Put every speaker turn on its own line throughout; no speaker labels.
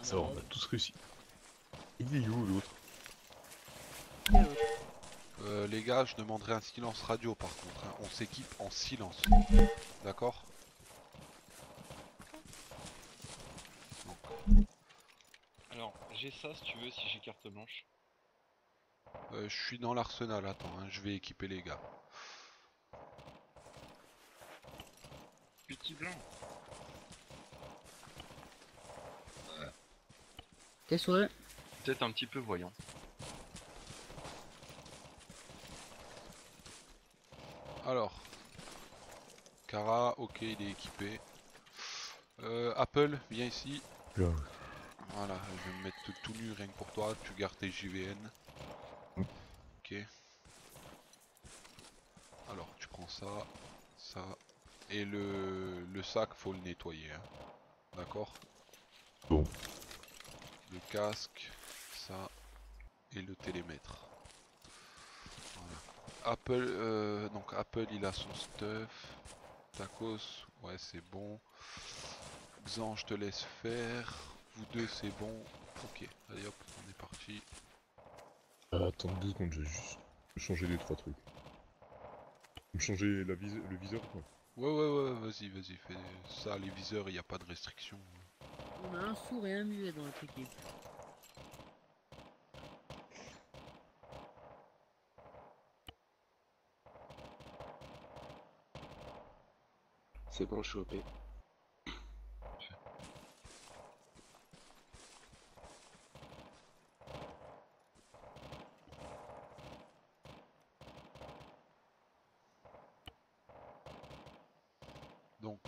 Ça va, on a tous réussi. Il est où l'autre?
Les gars, je demanderai un silence radio par contre, hein. On s'équipe en silence. D'accord?
Alors, j'ai ça si tu veux, si j'ai carte blanche.
Je suis dans l'arsenal, attends, hein, je vais équiper les gars.
Petit blanc.
T'es souris.
Peut-être un petit peu voyant.
Alors, Kara, ok, il est équipé. Apple, viens ici.
Là.
Voilà, je vais me mettre tout nu rien que pour toi, tu gardes tes JVN. Ok. Alors, tu prends ça, ça, et le sac, faut le nettoyer, hein. D'accord?
Bon.
Le casque, ça, et le télémètre. Voilà. Apple, donc Apple, il a son stuff. Tacos, ouais, c'est bon. Xan, je te laisse faire. Vous deux, c'est bon. Ok, allez hop, on est parti.
Attends 2 secondes, je vais juste changer 2-3 trucs. Me changer le viseur ou quoi?
Ouais, vas-y, fais ça, les viseurs, il n'y a pas de restriction.
On a un sourd et un muet dans notre équipe.
C'est bon, je suis OP.
Donc,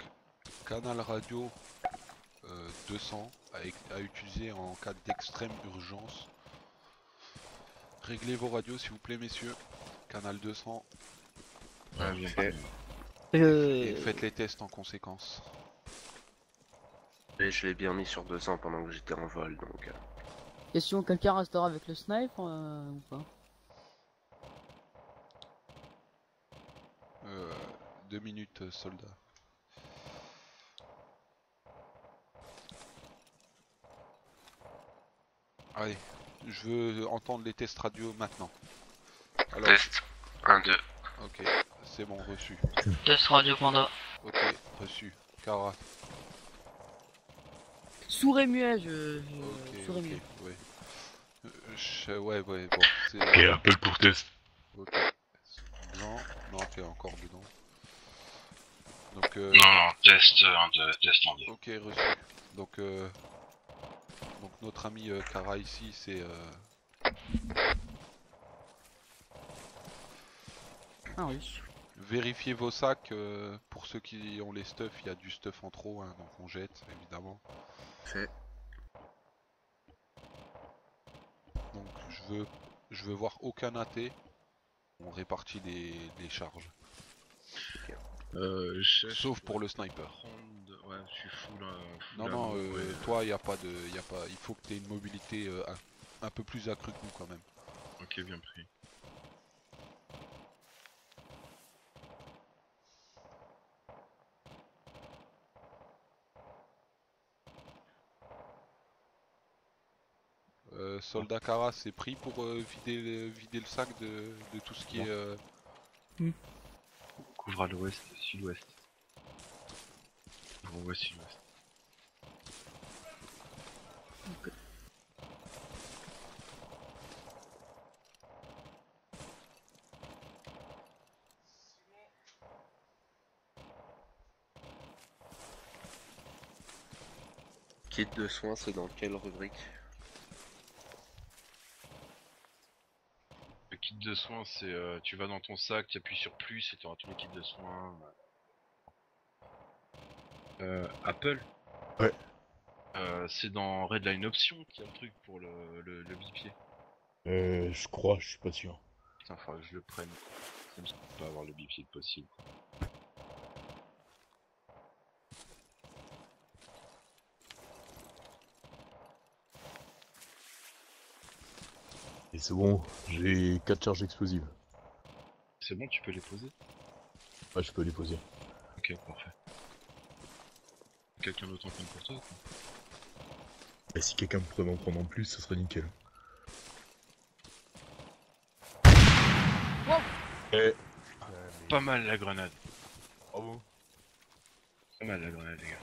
canal radio 200 à utiliser en cas d'extrême urgence. Réglez vos radios s'il vous plaît messieurs. Canal 200.
Ah, bien
Fait.
Et faites les tests en conséquence.
Et je l'ai bien mis sur 200 pendant que j'étais en vol, donc...
Question, quelqu'un restera avec le snipe ou pas?
2 minutes soldat. Allez, je veux entendre les tests radio maintenant. Alors,
Test 1, 2.
ok, c'est bon, reçu.
Test radio panda.
Ok, reçu. Kara.
Sourd et muet,
Ok,
sourd et
ok,
muet.
ouais. Ouais, bon, c'est...
Ok, appel pour test.
Ok. Non, t'es encore dedans. Donc,
Non, test 1, 2, test 1, 2.
ok, reçu. Donc notre ami Kara ici, c'est...
Ah oui.
Vérifiez vos sacs, pour ceux qui ont les stuffs, il y a du stuff en trop, hein, donc on jette, évidemment.
Fait.
Donc je veux voir aucun AT. On répartit les charges.
Chef,
Sauf pour le sniper.
Ouais, je suis full.
Non,
ouais.
toi, il faut que tu aies une mobilité un peu plus accrue que nous quand même.
Ok, bien pris.
Soldat Kara, c'est pris pour vider le sac de tout ce qui est...
Couvre à l'ouest, sud-ouest. Couvre ouest, sud-ouest.
Ok.
Kit de soins, c'est dans quelle rubrique?
Le kit de soins, c'est tu vas dans ton sac, tu appuies sur plus et tu auras tous les kits de soins. Apple.
Ouais.
C'est dans Redline Option qu'il y a le truc pour le bipied.
Je crois, je suis pas sûr.
Putain, faudrait que je le prenne. Comme ça, on peut avoir le bipied possible.
Et c'est bon, j'ai 4 charges explosives.
C'est bon, tu peux les poser?
Ouais, je peux les poser.
Ok, parfait. Quelqu'un d'autre en prenne pour toi ou quoi?
Et si quelqu'un pourrait m'en prendre en plus, ça serait nickel.
Wow.
Eh.
Pas mal la grenade.
Bravo.
Pas mal la grenade, les gars.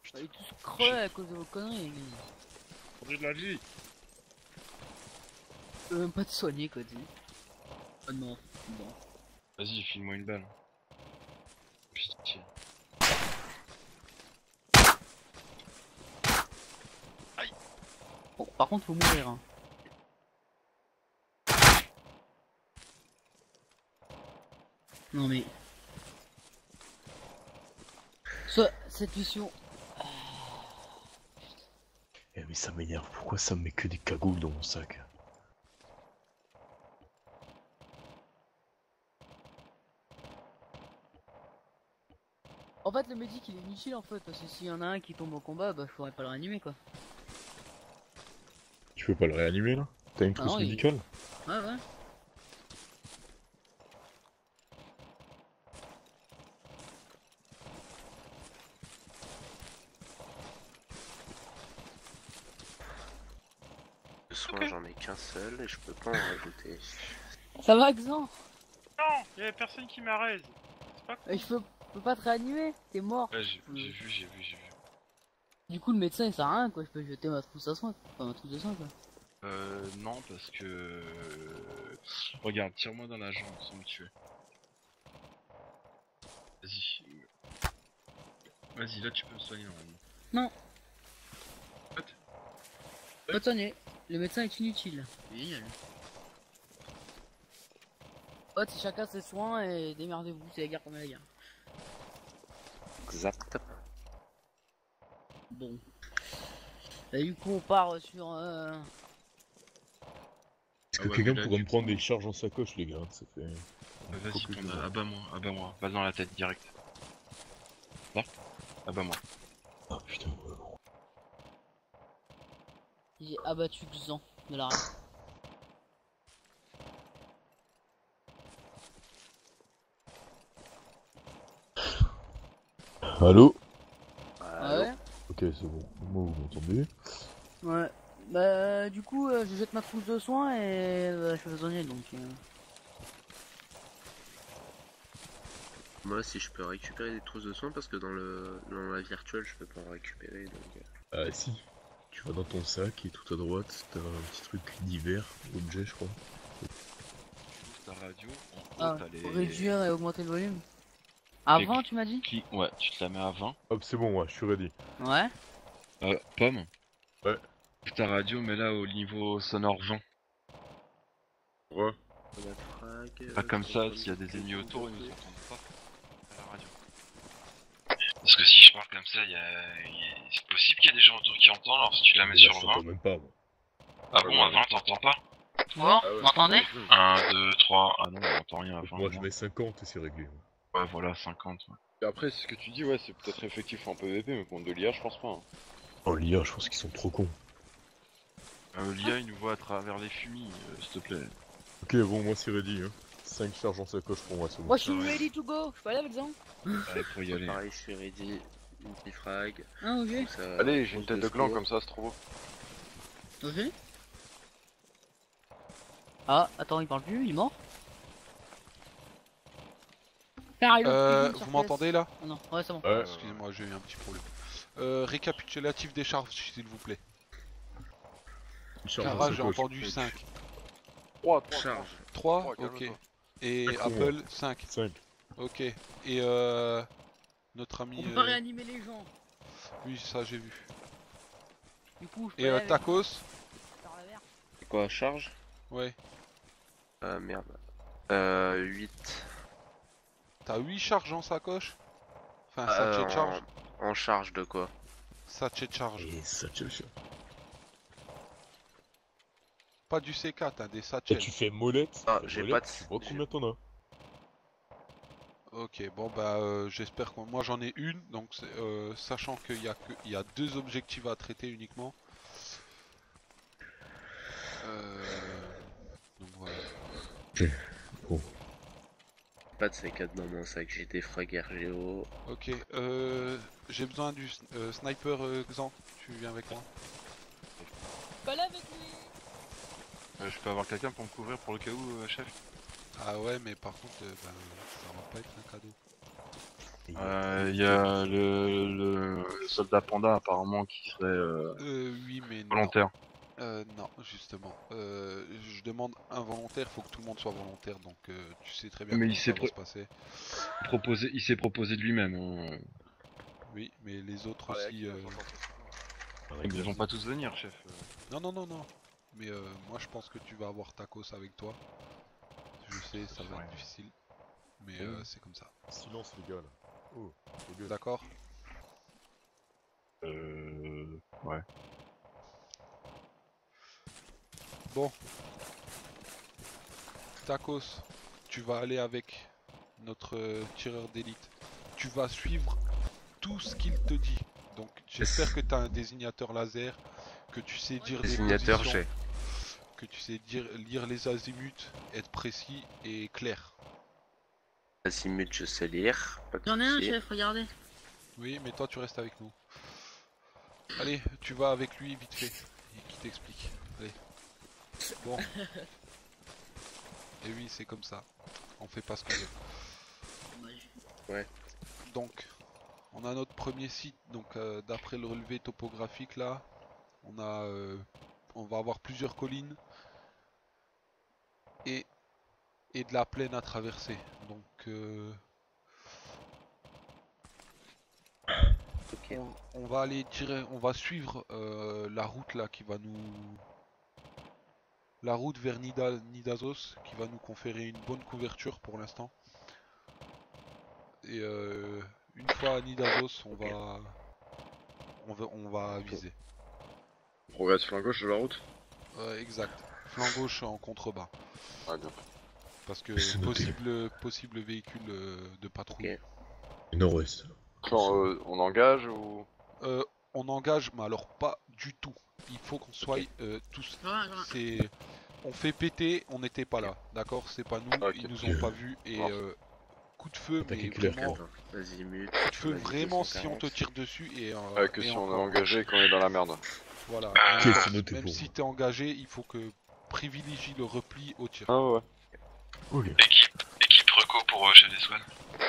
Vous allez tous crever à cause de vos conneries.
J'ai de la vie.
Je peux même pas te soigner, quoi, tu. Ah non. Bon.
Vas-y, file-moi une balle. Pitié.
Bon, par contre, faut mourir, hein. Non mais... Cette mission...
Eh mais ça m'énerve, pourquoi ça me met que des cagoules dans mon sac?
En fait, le médic il est inutile en fait, parce que s'il y en a un qui tombe au combat, bah je pourrais pas le réanimer quoi.
Tu peux pas le réanimer là? T'as une
Ah
trousse
non,
médicale?
Ouais, ouais.
Le soin, j'en ai qu'un seul et je peux pas en rajouter.
Ça va, Xan?
Non, y'avait personne qui m'arrête. C'est pas cool.
Je peux pas te réanimer, t'es mort.
Ouais, j'ai vu.
Du coup, le médecin il sert à rien quoi, je peux jeter ma trousse à soins, enfin ma trousse de soins quoi.
Non, parce que... Regarde, tire-moi dans la jambe sans me tuer. Vas-y. Vas-y, là tu peux me soigner normalement.
Non.
What?
Pas te soigner, le médecin est inutile. Génial. Ouais, c'est chacun ses soins et démerdez-vous, c'est la guerre comme la guerre.
Exact.
Bon. Et du coup, on part sur.
Est-ce que
Ah ouais,
quelqu'un
mais là,
pourrait
du
me prendre
coup-
des charges en sacoche, les gars? Ça fait...
Vas-y,
Faut que
prends,
je-
abat-moi. Va dans la tête direct. Là, abat-moi.
Ah putain, ouais.
J'ai abattu Xan de la race.
Allô?
Ah ouais?
Ok, c'est bon. Moi, vous m'entendez?
Ouais. Bah, du coup, je jette ma trousse de soins et je suis prisonnier donc.
Moi, si je peux récupérer des trousses de soins, parce que dans la virtuelle, je peux pas en récupérer. Donc,
Ah si. Tu vas dans ton sac et tout à droite, t'as un petit truc divers, objet je crois.
Ta radio, en haut,
Ah,
t'as les...
réduire et augmenter le volume. Avant, tu m'as dit?
Ouais, tu te la mets à 20.
Hop, c'est bon, ouais, je suis ready.
Ouais.
Pomme.
Ouais.
Ta radio, mets-la au niveau sonore 20.
Ouais.
la frag,
Pas comme ça,
contrôle
s'il y a des
de
ennemis autour, ils nous
sécurité.
entendent pas à la radio. Parce que si je parle comme ça, c'est possible qu'il y ait des gens autour qui entendent, alors si tu la mets
Mais
sur
là, je
20.
t'entends même pas, moi.
Ah bon, à 20, t'entends pas?
Bon,
Ah ouais.
vous m'entendez?
1, 2, 3, ah non, on entend rien à
Donc
20.
moi je mets 50 et c'est réglé. Ouais.
Ouais, voilà, 50. Ouais.
Et après, ce que tu dis, ouais, c'est peut-être effectif en PVP, mais contre de l'IA, je pense pas. Hein.
Oh l'IA, je pense qu'ils sont trop cons.
L'IA, il nous voit à travers les fumis, s'il te plaît.
Ok, bon, moi c'est ready. Hein. 5 charges en sacoche pour moi, c'est bon.
Moi, je suis
Ouais.
ready to go. Je peux aller avec Xan?
Allez, faut y aller.
Pareil, je suis ready. Une petite frag.
Ah, ok.
tout ça,
Allez, j'ai une
trousse
tête de gland
secours.
comme ça, c'est trop beau.
Ok. Ah, attends, il parle plus, il est mort.
Vous m'entendez là?
Ah non, ouais, c'est bon.
Ouais.
Excusez-moi, j'ai eu un petit problème. Récapitulatif des charges, s'il vous plaît.
Une charge en
Cara, j'ai
sacoche.
entendu 5.
3,
Charge.
3,
Trois,
ok.
calme-toi.
Et
Pas con,
Apple, 5.
5.
Ok. Et notre ami...
On peut pas réanimer les gens.
Oui, ça j'ai vu.
Du coup, je peux
Et
aller avec
Tacos?
par la verre.
C'est quoi, charge?
Ouais.
Merde. 8.
T'as 8 charges en sacoche? Enfin, sachet de charge.
En charge de quoi?
Sachet de charge.
Et ça, tu le
Pas du C4, hein, des
Et
sachets.
tu fais molette.
Ah,
tu fais
j'ai
molette,
pas de-
Tu vois
j'ai-
combien t'en as?
Ok, bon bah j'espère que moi j'en ai une, donc sachant qu'il y a 2 objectifs à traiter uniquement. Donc voilà.
Bon.
pas de C4 dans mon sac, j'ai des fragues RGO.
Ok, j'ai besoin du sniper Xan, tu viens avec moi.
Pas là avec lui.
Je peux avoir quelqu'un pour me couvrir pour le cas où, chef?
Ah ouais, mais par contre, ça va pas être un cadeau.
Il y a le soldat panda apparemment qui serait
Oui, mais non.
volontaire.
Non, justement. Je demande involontaire, faut que tout le monde soit volontaire, donc tu sais très bien
Mais
comment ça va se passer.
Il s'est proposé de lui-même. Hein.
Oui, mais les autres aussi...
Ils vont pas tous venir, chef.
Non, non, non, non. Mais moi je pense que tu vas avoir Tacos avec toi. Je sais, ça va être difficile. Mais c'est comme ça.
Silence les gars là. Oh, les gars.
D'accord?
Ouais.
Bon. Tacos, tu vas aller avec notre tireur d'élite. Tu vas suivre tout ce qu'il te dit. Donc j'espère que tu as un désignateur laser, que tu sais dire des
Désignateur,
positions,
j'ai.
que tu sais lire les azimuts, être précis et clair.
Azimut, je sais lire. Pas de
J'en ai un,
souci.
chef, regardez.
Oui, mais toi tu restes avec nous. Allez, tu vas avec lui vite fait, et qui t'explique. Allez. Bon. Et oui, c'est comme ça. On fait pas ce qu'on veut.
Ouais.
Donc, on a notre premier site. Donc, d'après le relevé topographique là, on va avoir plusieurs collines et de la plaine à traverser. Donc,
Ok.
on va aller on va suivre la route là qui va nous, la route vers Nidazos, qui va nous conférer une bonne couverture pour l'instant. Et une fois à Nidazos, on va viser.
Progresse flanc gauche de la route.
Exact. Flanc gauche en contrebas.
Ah, bien.
Parce que
C'est noté.
possible véhicule de patrouille.
Ok.
Nord-ouest.
On engage ou...
On engage, mais alors pas du tout. Il faut qu'on soit tous. On fait péter, on n'était pas là, d'accord? C'est pas nous,
Ok.
ils nous ont pas vus et coup de feu, mais
Attaquer clair,
vraiment,
Attends, Azimut.
coup de feu
vas-y,
vraiment si on
240.
te tire dessus et
que
et
si on est
encore.
engagé et qu'on est dans la merde.
Voilà.
Ok, c'est noté
Même
pour
si
moi.
t'es engagé, il faut que privilégie le repli au tir.
Ah ouais.
Ok.
Équipe reco pour chef des soins.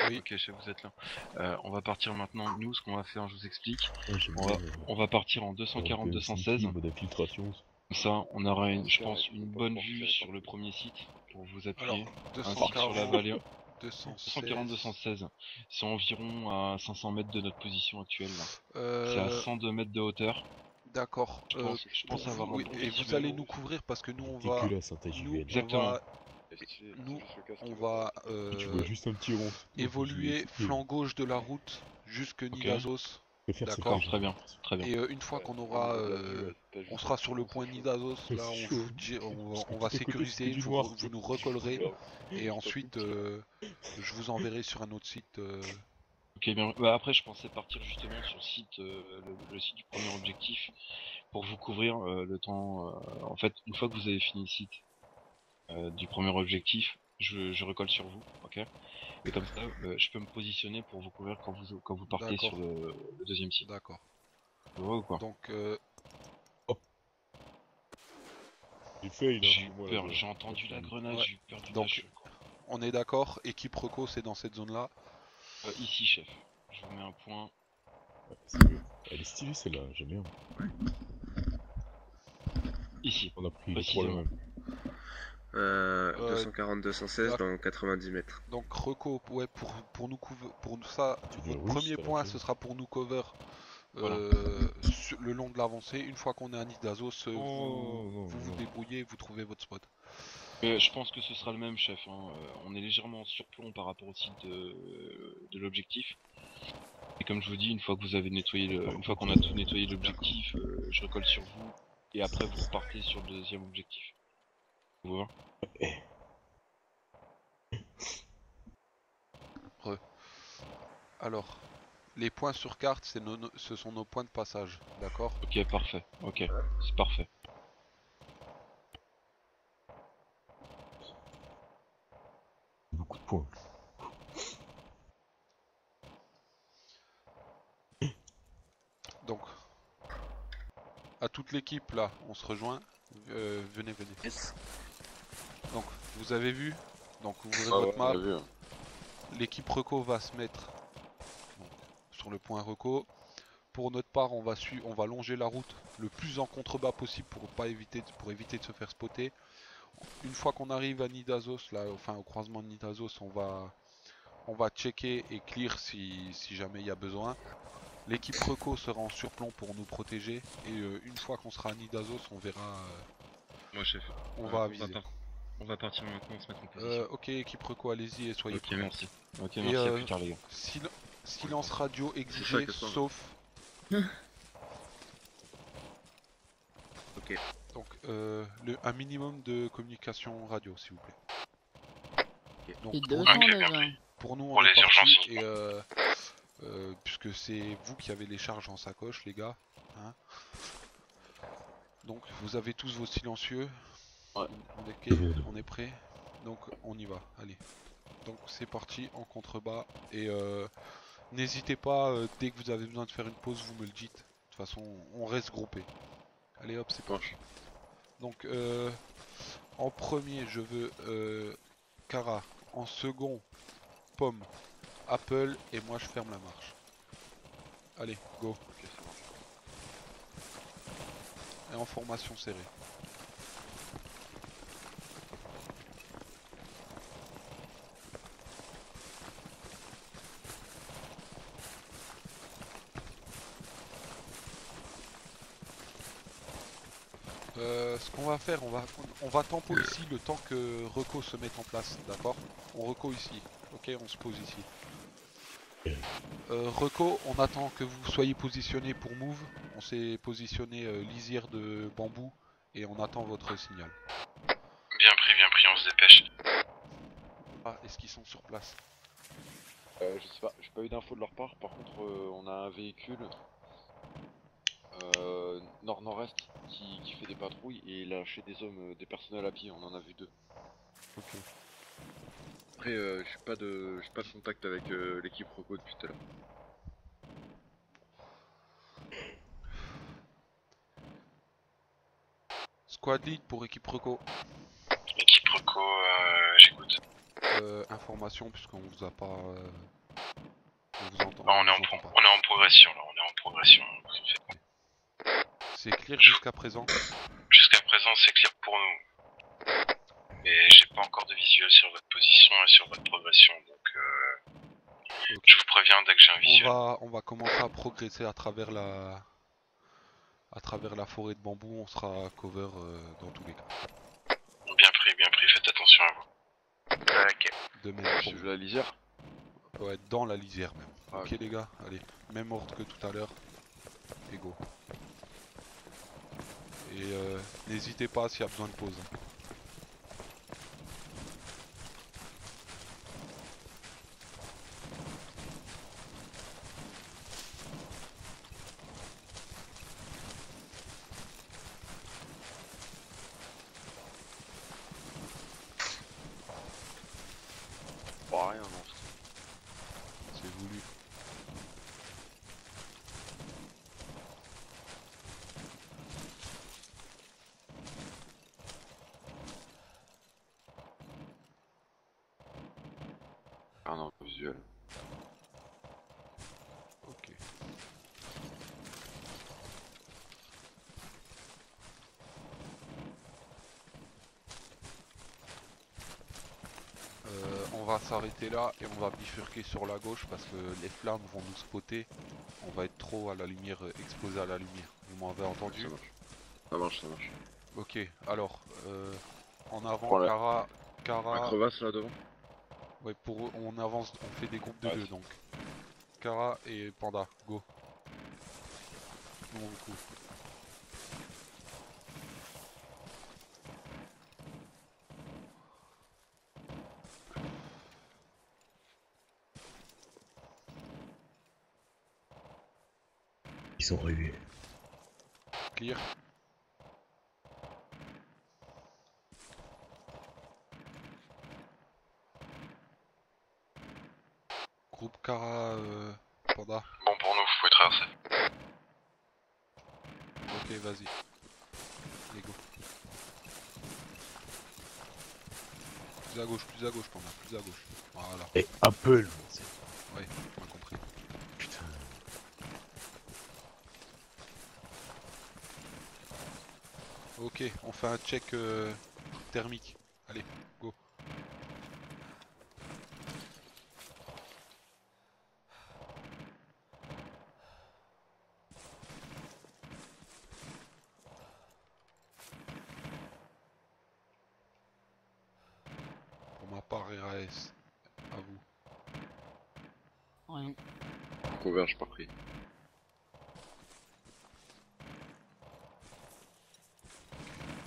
Oui.
Ok, chef, vous êtes là. On va partir maintenant. Nous, ce qu'on va faire, je vous explique.
Ouais, j'aime
On
bien,
va, on va partir en
faire
240-216.
mode infiltration.
Comme ça, on aura, je pense, une bonne vue sur le premier site pour vous
Alors,
appuyer. Ainsi que sur la
240,
vallée.
216.
240-216. C'est environ à 500 mètres de notre position actuelle. Là. C'est à
Euh,
102 mètres de hauteur.
D'accord.
Je pense
Pour
avoir
vous,
un
oui,
bon
et vous
visuel.
allez nous couvrir parce que nous on va,
Dégueulasse, hein, ta
nous,
JVL.
Exactement.
on va
Tu vois juste un petit rond.
évoluer flanc gauche de la route jusque Nidazos. D'accord.
Très bien, très bien.
Et une fois qu'on aura, on sera sur le point Nidazos, là
C'est
on,
chaud.
on va
Tout à côté,
sécuriser,
c'était du
vous,
noir,
vous
quoi.
nous recollerez et ensuite je vous enverrai sur un autre site.
Ok, bien. Bah, après, je pensais partir justement sur le site, le site du premier objectif, pour vous couvrir le temps. En fait, une fois que vous avez fini le site du premier objectif, je recolle sur vous, ok. Et comme ça, je peux me positionner pour vous couvrir quand vous partez
D'accord.
sur le deuxième site.
D'accord.
Tu vois ou quoi?
Donc
J'ai fail,
J'ai eu
hein, moi,
peur,
là,
j'ai entendu la grenade,
Ouais.
j'ai eu peur du
Donc,
lâche, quoi.
on est d'accord, équipe reco c'est dans cette zone là.
Ici, chef. Je vous mets un point.
c'est mieux. Elle est stylée celle-là, j'aime bien.
Ici.
On a pris les trois
Précisément.
là-même.
240-216 dans 90 mètres.
Donc reco, ouais, pour nous couvrir, pour nous ça,
Tu deviens
votre
russe,
premier
t'as
point
la
ce sera pour nous cover
Voilà.
le long de l'avancée. Une fois qu'on est à Nidazos,
non,
vous
non.
débrouillez, vous trouvez votre spot.
Je pense que ce sera le même, chef. Hein. On est légèrement en surplomb par rapport au site de l'objectif. Et comme je vous dis, une fois que vous avez nettoyé, une fois qu'on a tout nettoyé l'objectif, je recolle sur vous. Et après, vous repartez sur le deuxième objectif. Vous voyez?
Alors, les points sur carte, ce sont nos points de passage, d'accord?
Ok, parfait. Ok, c'est parfait.
Beaucoup de points.
à toute l'équipe là, on se rejoint. Venez, venez.
Yes.
Donc, vous avez vu. Donc, ouvrez
Ah
votre
ouais,
map.
on a vu.
L'équipe Reco va se mettre donc, sur le point Reco. Pour notre part, on va longer la route le plus en contrebas possible pour éviter de se faire spotter. Une fois qu'on arrive à Nidazos, là, enfin au croisement de Nidazos, on va checker et clear si jamais il y a besoin. L'équipe Reco sera en surplomb pour nous protéger et une fois qu'on sera à Nidazos, on verra.
Moi, chef.
On va aviser.
On va partir maintenant, se mettre en position.
Ok, équipe Reco, allez-y et soyez
Ok,
prêts.
merci. Ok,
Et,
merci, à plus tard, les gars.
Silence radio
ça,
exigé,
qu'est-ce qu'on a
sauf.
Ok.
Donc, un minimum de communication radio, s'il vous plaît. Donc,
C'est
pour,
200
Ok,
déjà.
merci.
pour nous, on
Pour
est
les
parti
urgences,
et puisque c'est vous qui avez les charges en sacoche, les gars. Hein. Donc, vous avez tous vos silencieux.
Ouais.
On est ok, on est prêt. Donc, on y va. Allez. Donc, c'est parti en contrebas et n'hésitez pas dès que vous avez besoin de faire une pause, vous me le dites. De toute façon, on reste groupé. Allez, hop, c'est parti. Donc, en premier, je veux Kara. En second, Pomme, Apple. Et moi, je ferme la marche. Allez, go.
Ok, ça marche.
Et en formation serrée. Ce qu'on va faire, on va tempo ici le temps que Reco se mette en place, d'accord? On Reco ici, ok, on se pose ici. Reco, on attend que vous soyez positionné pour move. On s'est positionné lisière de bambou et on attend votre signal.
Bien pris, on se dépêche.
Ah, est-ce qu'ils sont sur place?
Je sais pas, j'ai pas eu d'infos de leur part. Par contre, on a un véhicule nord-nord-est qui fait des patrouilles et il a lâché des hommes, des personnels à pied. On en a vu 2.
Ok.
Après, j'ai pas de contact avec l'équipe Rocco depuis tout à l'heure.
Squad lead pour équipe Reco.
Équipe Reco, j'écoute.
Information puisqu'on vous a pas... on vous entend,
Ah,
on vous entend pas.
on est en progression là, on est en progression.
C'est clear jusqu'à présent.
Jusqu'à présent, c'est clair pour nous. Mais j'ai pas encore de visuel sur votre position et sur votre progression, donc
Ok.
je vous préviens dès que j'ai un visuel.
On va commencer à progresser à travers la forêt de bambou. On sera cover dans tous les cas.
Bien pris, faites attention à vous. Ok.
De même pour
J'ai
vous.
vu la lisière.
Ouais, dans la lisière même.
Ah,
Ok les gars, allez, même ordre que tout à l'heure. Et go. Et n'hésitez pas s'il y a besoin de pause.
Bah, rien, non.
C'est voulu.
Ah non, visuel.
Ok. On va s'arrêter là et on va bifurquer sur la gauche parce que les flammes vont nous spotter. On va être trop à la lumière, exposé à la lumière. Vous m'avez entendu?
Ça marche. Ça marche, ça marche.
Ok, alors, en avant,
Voilà.
Kara,
La
Kara,
crevasse là devant.
ouais, on avance, on fait des groupes de
Ouais.
2 donc. Kara et Panda, go. Nous on vous couvre.
Ils sont rués.
Clear. Groupe Kara, Panda.
Bon pour nous, vous pouvez traverser.
Ok, vas-y. Allez, go. Plus à gauche, Panda, plus à gauche. Voilà,
Et Apple, c'est-
ouais, tu m'as compris.
putain.
Ok, on fait un check thermique. Allez, go. Pour ma part, RAS, à vous.
Rien.
Converge par prix.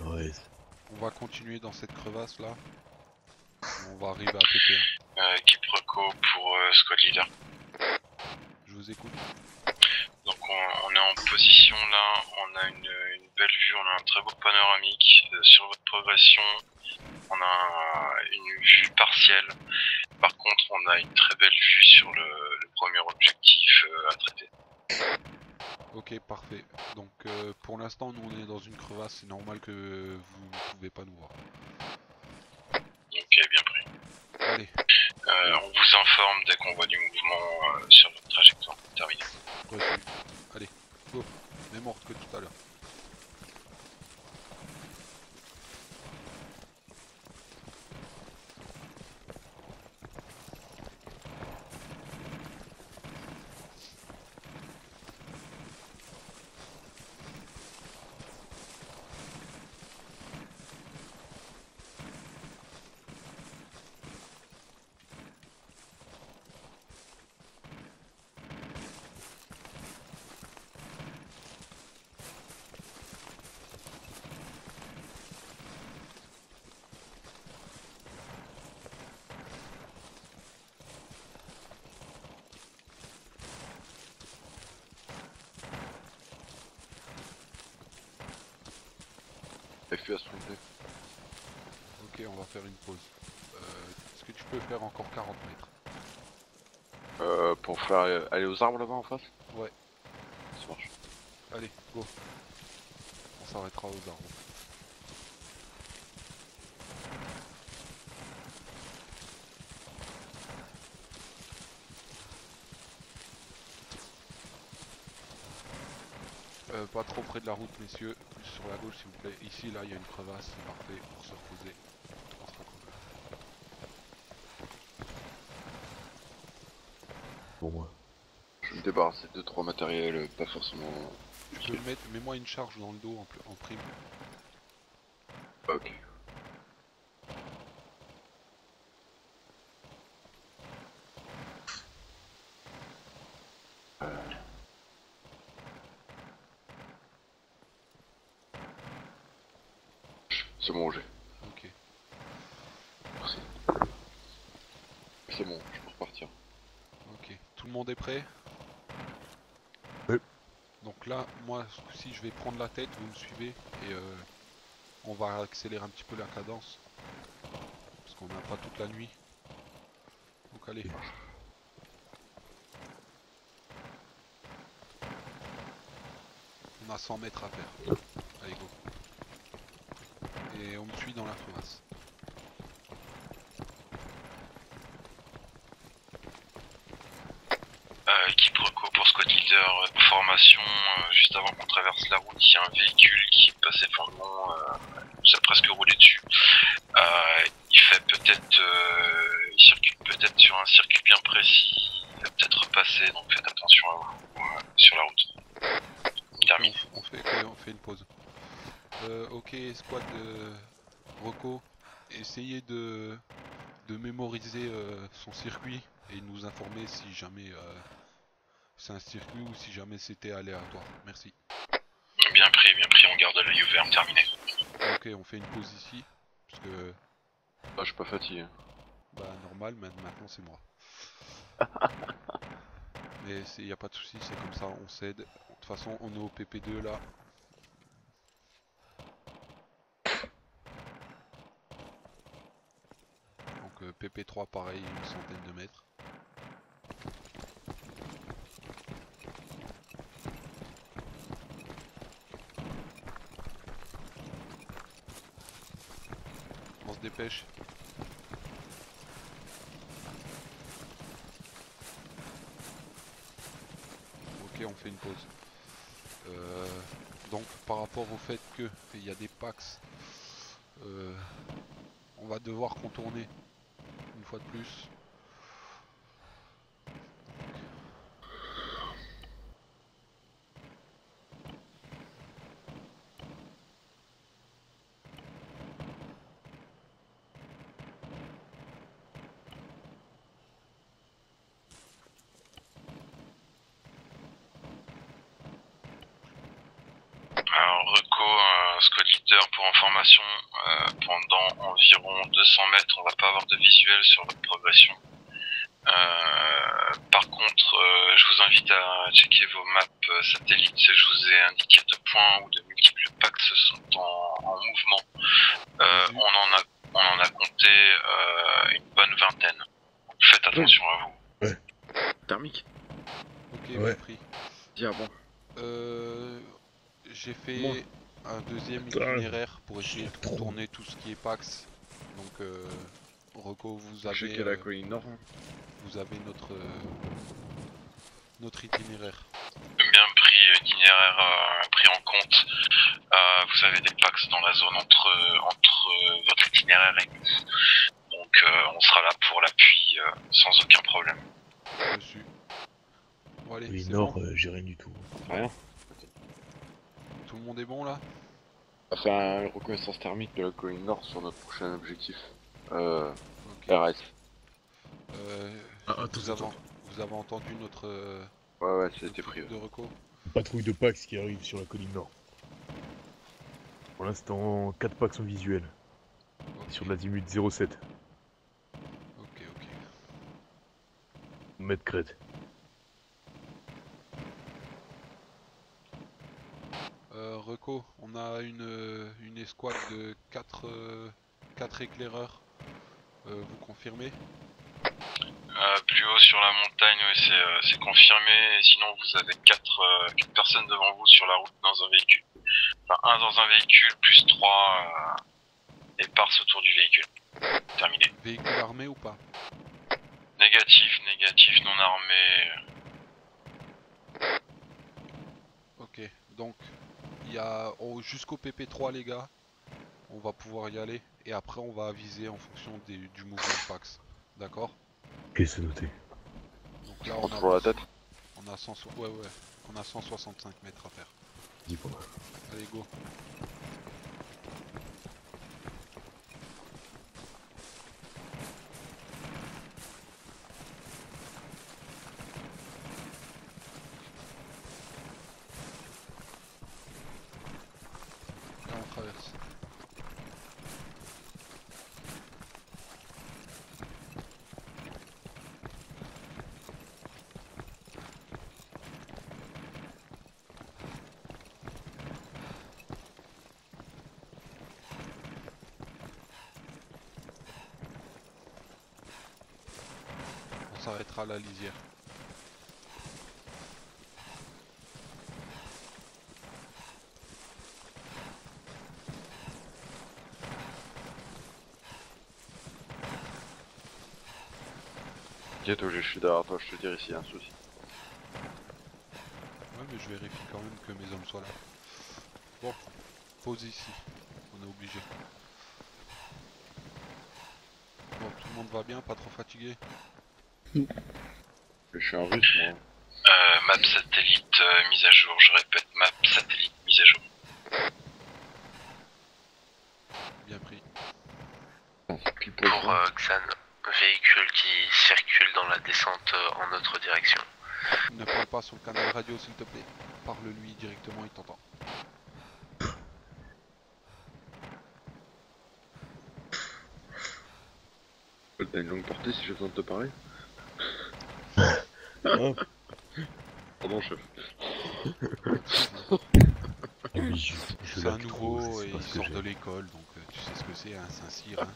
Ouais.
On va continuer dans cette crevasse là. On va arriver à PP1.
Équipe reco pour squad leader.
Je vous écoute.
Donc on est en position là, on a une belle vue, on a un très beau panoramique. Sur votre progression, on a une vue partielle. Par contre, on a une très belle vue sur le premier objectif à traiter.
Ok, parfait. Donc pour l'instant, nous on est dans une crevasse, c'est normal que vous ne pouvez pas nous voir.
Ok, bien pris.
Allez,
On vous informe dès qu'on voit du mouvement sur votre trajectoire. Terminé.
reçu. Allez, go. Même ordre que tout à l'heure.
FU à se tromper.
Ok, on va faire une pause. Est-ce que tu peux faire encore 40 mètres?
Pour faire aller aux arbres là-bas en face?
Ouais.
Ça marche.
Allez, go. On s'arrêtera aux arbres. Pas trop près de la route, messieurs. Plus sur la gauche, s'il vous plaît. Ici, là, il y a une crevasse. C'est parfait pour se reposer. On sera cool.
Pour moi.
Je vais me débarrasser de 2-3 matériels, pas forcément.
Tu peux me mettre, mets-moi une charge dans le dos en prime.
Ok. C'est bon, j'ai.
Ok.
Merci. C'est bon, je peux repartir.
Ok. Tout le monde est prêt?
Oui.
Donc là, moi, ce coup-ci, je vais prendre la tête, vous me suivez, et on va accélérer un petit peu la cadence. Parce qu'on n'a pas toute la nuit. Donc allez. On a 100 mètres à faire. Allez, go. Et on me suit dans la crevasse.
Équipe reco pour squad leader, formation, juste avant qu'on traverse la route, il y a un véhicule qui passait fondement, nous a presque roulé dessus. Il fait peut-être, il circule peut-être sur un circuit bien précis, il va peut-être repasser, donc faites attention à vous sur la route. Terminé.
On fait une pause. Ok, squad reco, essayez de mémoriser son circuit et nous informer si jamais c'est un circuit ou si jamais c'était aléatoire. Merci.
Bien pris, on garde l'œil ouvert, terminé.
Ok, on fait une pause ici, parce que
Ah, je suis pas fatigué.
bah normal, maintenant c'est moi. Mais il n'y a pas de souci, c'est comme ça, on cède. De toute façon, on est au PP2 là. Donc PP3 pareil, une centaine de mètres. dépêche. Ok, on fait une pause. Donc par rapport au fait qu'il y a des Pax, on va devoir contourner une fois de plus.
Alors Reco, squad leader pour information, pendant environ 200 mètres on va pas avoir de visuel sur votre progression. Par contre, je vous invite à checker vos maps satellites. Je vous ai indiqué de points où de multiples packs sont en mouvement. On en a compté une bonne vingtaine. Donc faites attention à vous.
Thermique.
Ok,
Ouais.
compris.
Dire bon.
J'ai fait
Moi.
un deuxième
Putain.
itinéraire pour essayer de contourner tout ce qui est Pax. Donc Reco, vous avez,
Checker la colline nord. Hein.
vous avez notre itinéraire.
Bien pris, itinéraire pris en compte. Vous avez des packs dans la zone entre votre itinéraire et nous. Donc on sera là pour l'appui sans aucun problème.
Dessus. Bon allez,
Oui,
c'est
Nord,
bon.
j'ai rien du tout.
Rien.
Tout le monde est bon là?
On va faire une reconnaissance thermique de la colline nord sur notre prochain objectif.
Ok.
RS.
Ah,
Vous avez entendu notre
Ouais, c'était pris.
de Reco?
Patrouille de Pax qui arrive sur la colline Nord. Pour l'instant, 4 Pax sont visuels.
Ok.
Sur l'azimut 07.
Ok.
Mètre crête.
Reco, on a une escouade de 4 éclaireurs. Vous confirmez?
Plus haut sur la montagne, oui, c'est confirmé. Et sinon, vous avez 4 personnes devant vous sur la route dans un véhicule. Enfin, un dans un véhicule, plus 3 éparses autour du véhicule. Terminé.
Véhicule armé ou pas?
Négatif, non armé.
Ok, donc il y a jusqu'au PP3 les gars, on va pouvoir y aller et après on va aviser en fonction du mouvement de Pax. D'accord?
Ok, c'est noté.
Donc là
On
on
trouve la
avance.
tête.
On a 165 mètres à faire.
Dis-moi.
Allez go. Là on traverse. On s'arrêtera à la lisière.
T'inquiète, je suis derrière toi, je te dirai s'il y a un souci.
Ouais mais je vérifie quand même que mes hommes soient là. Bon, pause ici. On est obligé. Bon, tout le monde va bien, pas trop fatigué?
Je suis en russe, moi.
Map satellite mise à jour. Je répète, map satellite mise à jour.
Bien pris.
Pour Xan, véhicule qui circule dans la descente en notre direction.
Ne parle pas sur le canal radio s'il te plaît. Parle-lui directement, il t'entend.
T'as une longue portée si j'ai besoin de te parler.
Hein?
Pardon, chef.
Ah oui, je
C'est un
lag trop,
nouveau
je sais
et
pas
il
ce que
sort
j'ai.
de l'école, donc tu sais ce que c'est, hein, Saint-Cyr. Hein.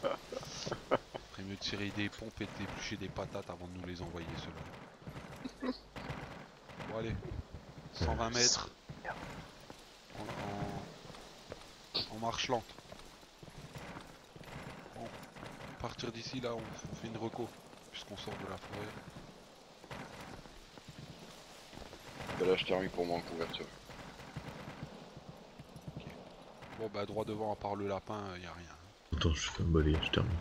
Ferait mieux de tirer des pompes et de d'éplucher des patates avant de nous les envoyer ceux-là. Bon allez, 120 mètres. En marche lente. Bon, À partir d'ici, là, on fait une reco, puisqu'on sort de la forêt.
Là, je termine pour moi en couverture.
Bon, bah, droit devant, à part le lapin, y a rien.
Attends, je fais un balai, je termine.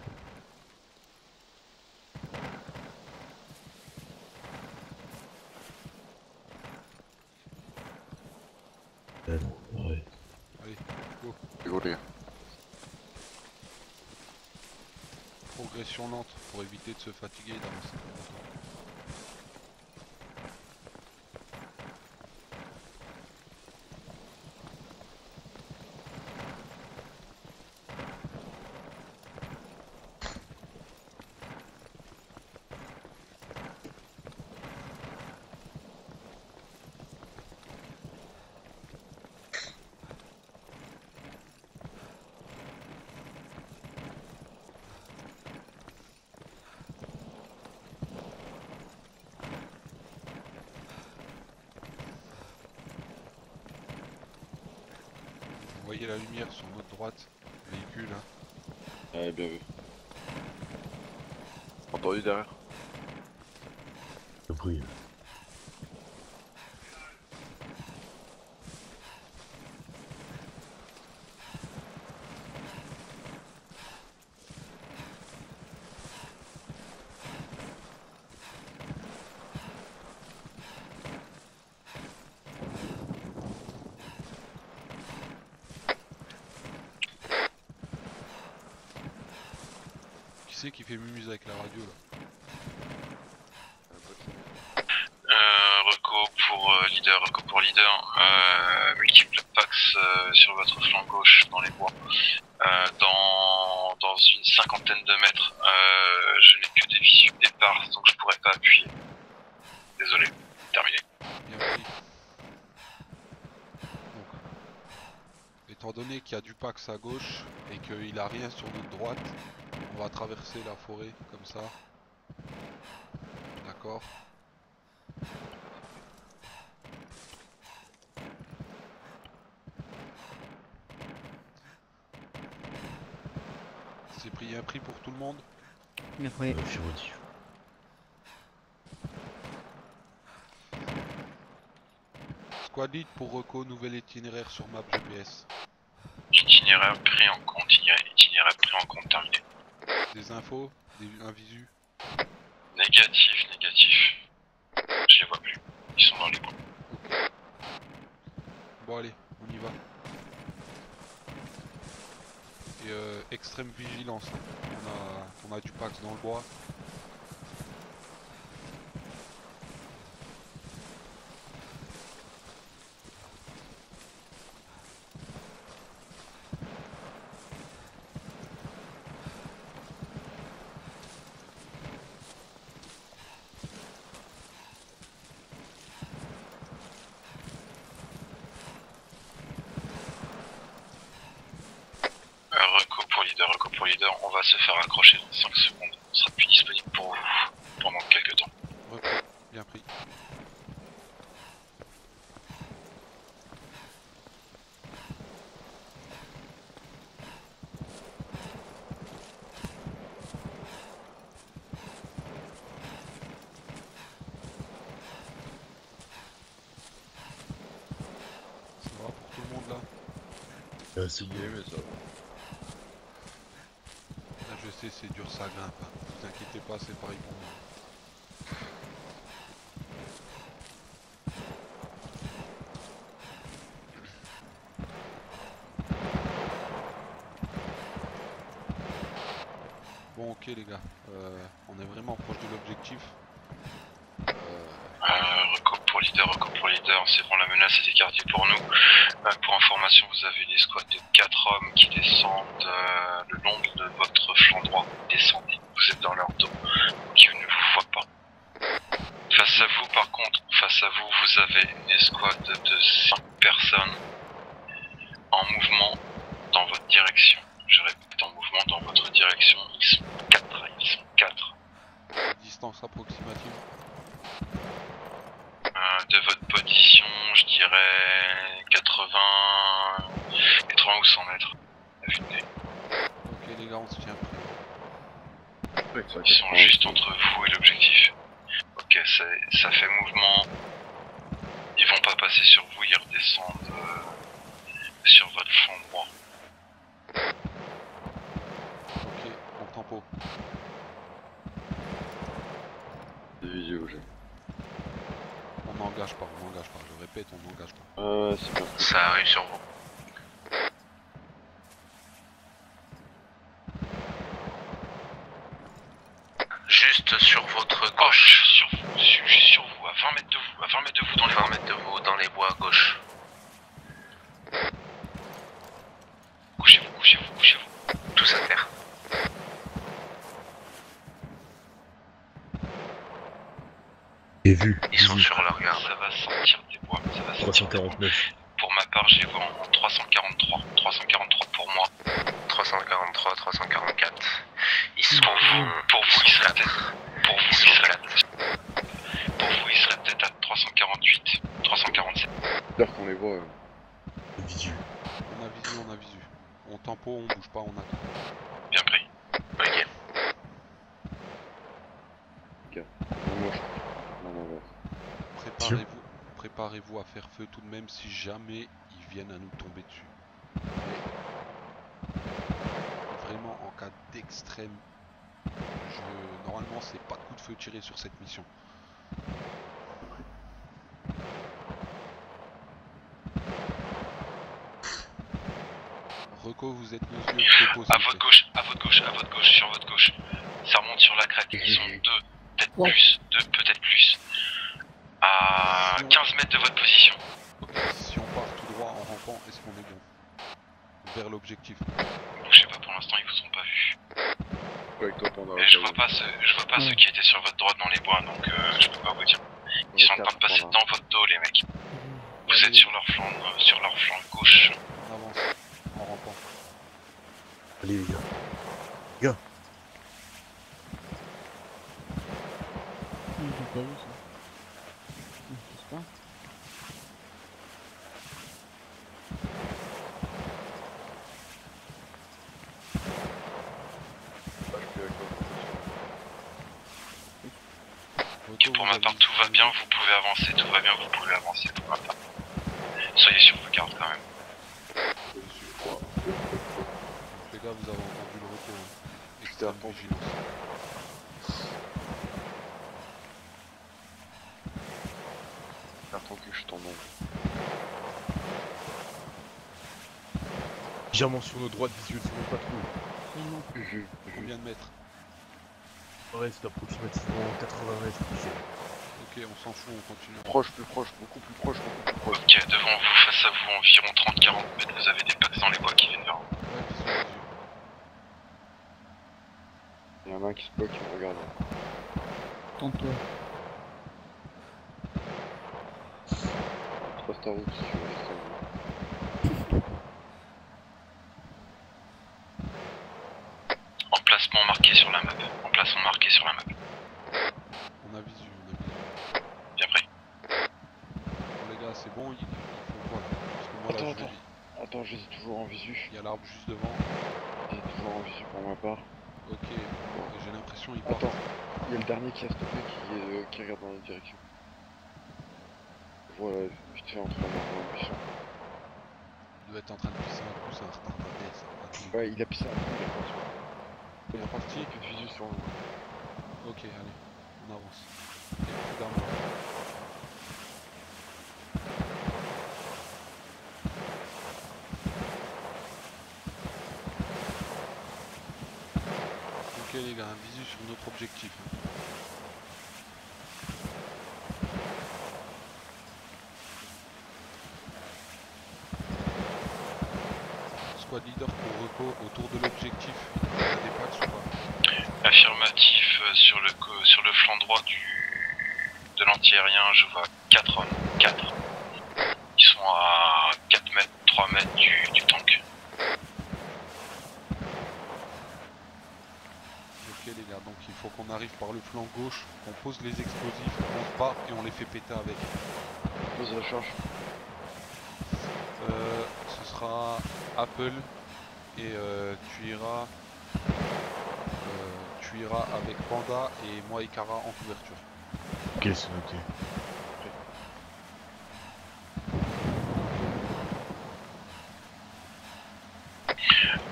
Ah non, ouais.
Allez, go.
C'est go, les gars.
Progression lente, pour éviter de se fatiguer et d'avancer. Vous voyez la lumière sur notre droite, véhicule, hein.
Ouais, bien vu. Entendu derrière?
Le bruit.
Qui c'est qui fait mumuse avec la radio là?
Reco pour leader, multiple packs sur votre flanc gauche dans les bois. Dans une cinquantaine de mètres, je n'ai que des visus de départ, donc je pourrais pas appuyer. Désolé, terminé.
Bien pris. Donc, étant donné qu'il y a du Pax à gauche et qu'il a rien sur notre droite, on va traverser la forêt comme ça. D'accord. C'est pris un prix pour tout le monde.
Après,
Affirmatif.
Squad lead pour reco, nouvel itinéraire sur map GPS.
Itinéraire pris en compte, itinéraire pris en compte, terminé.
Des infos, un visu.
Négatif. Je les vois plus. Ils sont dans les bois.
Ok. Bon allez, on y va. Et extrême vigilance. On a du Pax dans le bois.
Reco pour leader, on va se faire accrocher dans 5 secondes. On sera plus disponible pour vous pendant quelques temps.
Reco, bien pris. Ça va pour tout le monde là?
C'est bon.
mais ça va.
Là, je sais, c'est dur, ça grimpe. Hein. Vous inquiétez pas, c'est pareil pour moi. Bon, ok les gars, on est vraiment proche de l'objectif.
Reco pour leader, c'est bon, la menace est écartée pour nous. Pour information, vous avez une escouade de 4 hommes qui descendent le long de votre flanc droit. Descendez, vous êtes dans leur dos, qui ne vous voient pas. Face à vous, par contre, vous avez une escouade de 5 personnes en mouvement dans votre direction. Je répète, en mouvement dans votre direction. Ils sont 4.
Distance approximative.
De votre position, je dirais 80 ou 100 mètres. À vue de nez.
Ok les gars, on se tient prêt.
Ils sont juste entre vous et l'objectif. Ok, ça fait mouvement. Ils vont pas passer sur vous, ils redescendent sur votre flanc droit.
Ok, en tempo.
Visio, j'ai.
On n'engage pas, je répète, on n'engage pas.
C'est bien.
Ça arrive sur vous. Juste sur votre gauche. Sur vous, juste sur vous, à 20 mètres de vous, à 20 mètres de vous dans les 20 mètres de vous dans les bois à gauche. Couchez-vous, couchez-vous, couchez-vous. Tous à terre.
J'ai vu.
Ils sont sur leur garde. Ça va sortir des bois, ça va sortir des bois.
349.
Pour ma part, j'ai vois en 343. 343 pour moi. 343, 344. Ils sont pour vous, ils seraient peut-être. Pour vous, ils seraient peut-être à 348, 347.
D'ailleurs qu'on les voit.
Visu.
On a visu. On tempo, on bouge pas, on attend.
Bien pris. Ok.
Moi, non.
Préparez-vous à faire feu tout de même si jamais ils viennent à nous tomber dessus. Mais vraiment en cas d'extrême, normalement c'est pas de coup de feu tiré sur cette mission. Reco, vous êtes nos yeux, topo,
À votre gauche, à votre gauche, à votre gauche, sur votre gauche. Ça remonte sur la crête. Ils sont deux, peut-être plus. À 15 mètres de votre position.
Ok, si on part tout droit en rampant, est-ce qu'on est bon? Vers l'objectif.
Je sais pas, pour l'instant ils vous ont pas vu.
Avec toi pendant
Mais je vois pas ceux qui étaient sur votre droite dans les bois, donc je peux pas vous dire. Ils sont en train de passer dans votre dos, les mecs. Vous êtes sur leur flanc gauche.
On avance en rampant.
Allez les gars.
J'ai pas vu ça. Je sais pas.
Reco,
Pour
vous
ma
avez-
part, tout va bien, vous pouvez avancer, tout va bien, vous pouvez avancer pour ma part. Soyez sur vos gardes quand même.
Les gars, vous avez entendu le retour.
J'étais à
Extrême
fond.
vigilance.
Attends que je t'en envoie.
Légèrement sur nos droites, visuel sur nos patrouilles.
Combien de mètres?
On reste approximativement 80 mètres.
Ok, on s'en fout, on continue.
Proche, plus proche, beaucoup plus proche.
Ok, devant vous, face à vous, environ 30-40 mètres, vous avez des packs dans les bois qui viennent vers vous.
Ouais, visu.
Il y en a un qui se bloque, il me regarde.
Tente-toi.
Passe ta route si tu veux rester.
Emplacement marqué sur la map. Emplacement marqué sur la map.
On a visu.
Bien pris.
Bon les gars, c'est bon, il faut quoi là? Parce que moi là,
Attends. Attends, je les ai toujours en visu.
il y a l'arbre juste devant.
Je les ai toujours en visu pour ma part.
Ok, j'ai l'impression il part.
Attends, il y a le dernier qui a stoppé qui regarde dans notre direction. Voilà, vite fait entre la mort et l'ambition.
Il doit être en train de pisser un coup, c'est un retardataire ça.
Ouais, il a pissé un coup, il a pas sur.
Il est parti.
Plus de visu sur nous.
Ok, allez, on avance. Et plus d'armes. Ok les gars, un visu sur notre objectif. Squad leader pour repos autour de l'objectif. Il y a des packs ou pas?
Affirmatif sur le flanc droit de l'anti-aérien, je vois 4 hommes. 4. Ils sont à 4 mètres, 3 mètres du tank.
Ok les gars, donc il faut qu'on arrive par le flanc gauche, qu'on pose les explosifs, on se bat et on les fait péter avec.
Pose la charge.
Ce sera Apple et tu iras tu iras avec Panda et moi et Kara en couverture.
Ok, c'est noté.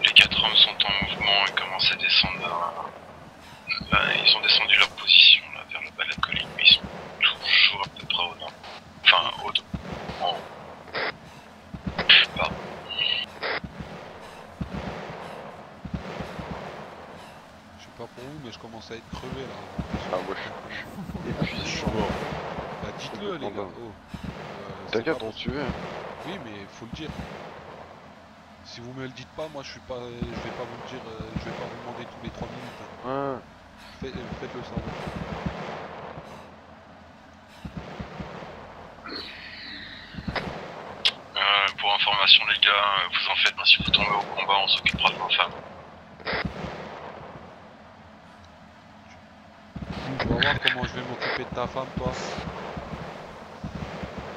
Les 4 hommes sont en mouvement et commencent à descendre. Ils ont descendu leur position là, vers le bas de la colline, mais ils sont toujours à peu près au nord. Enfin, au dos. En haut. Pardon.
Je sais pas pour vous, mais je commence à être crevé là.
Ah, moi je suis
Je suis
épuisé.
mort.
Bah dites-le les gars. Oh. C'est
T'inquiète,
pas
on
possible.
se tue. Hein.
Oui, mais faut le dire. Si vous me le dites pas, moi je vais pas vous le dire, je vais pas vous demander tous les 3 minutes. Hein.
Ouais.
Faites-le savoir.
Pour information les gars, vous en faites, si vous tombez au combat, on s'occupera de vos femmes.
Tu vas voir comment je vais m'occuper de ta femme, toi.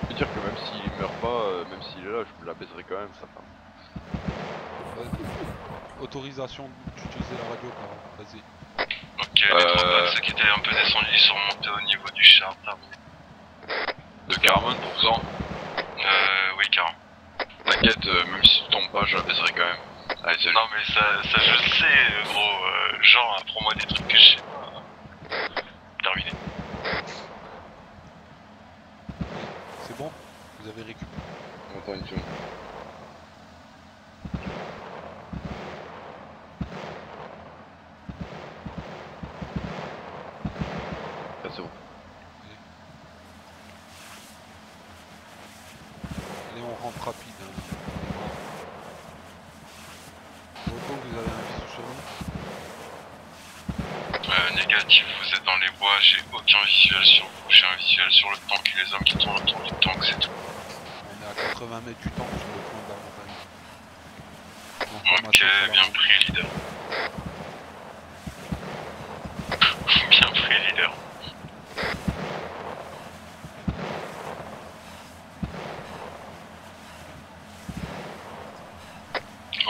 Je veux dire que même s'il meurt pas, même s'il est là, je me la baiserai quand même, sa femme.
Autorisation d'utiliser la radio, Kara. Vas-y.
Ok, les 3 box qui étaient un peu descendus, ils sont remontés au niveau du char, terminé.
De Caramon pour ça.
Oui, Caron.
T'inquiète, même si tu tombes pas, je la baiserai quand même. Allez, salut.
Non mais ça je le sais, gros. Genre, apprends-moi des trucs que je sais pas. Terminé.
C'est bon? Vous avez récupéré.
Attends une seconde. Ah, c'est bon.
Allez, on rentre rapide. Hein. Repos, vous avez un visu sur nous?
Négatif, vous êtes dans les bois, j'ai aucun visuel sur vous, j'ai un visuel sur le tank et les hommes qui tournent autour du tank, c'est tout.
On est à 80 mètres du tank sur le fond de la montagne.
Ok, bien pris, leader. Bien pris, leader.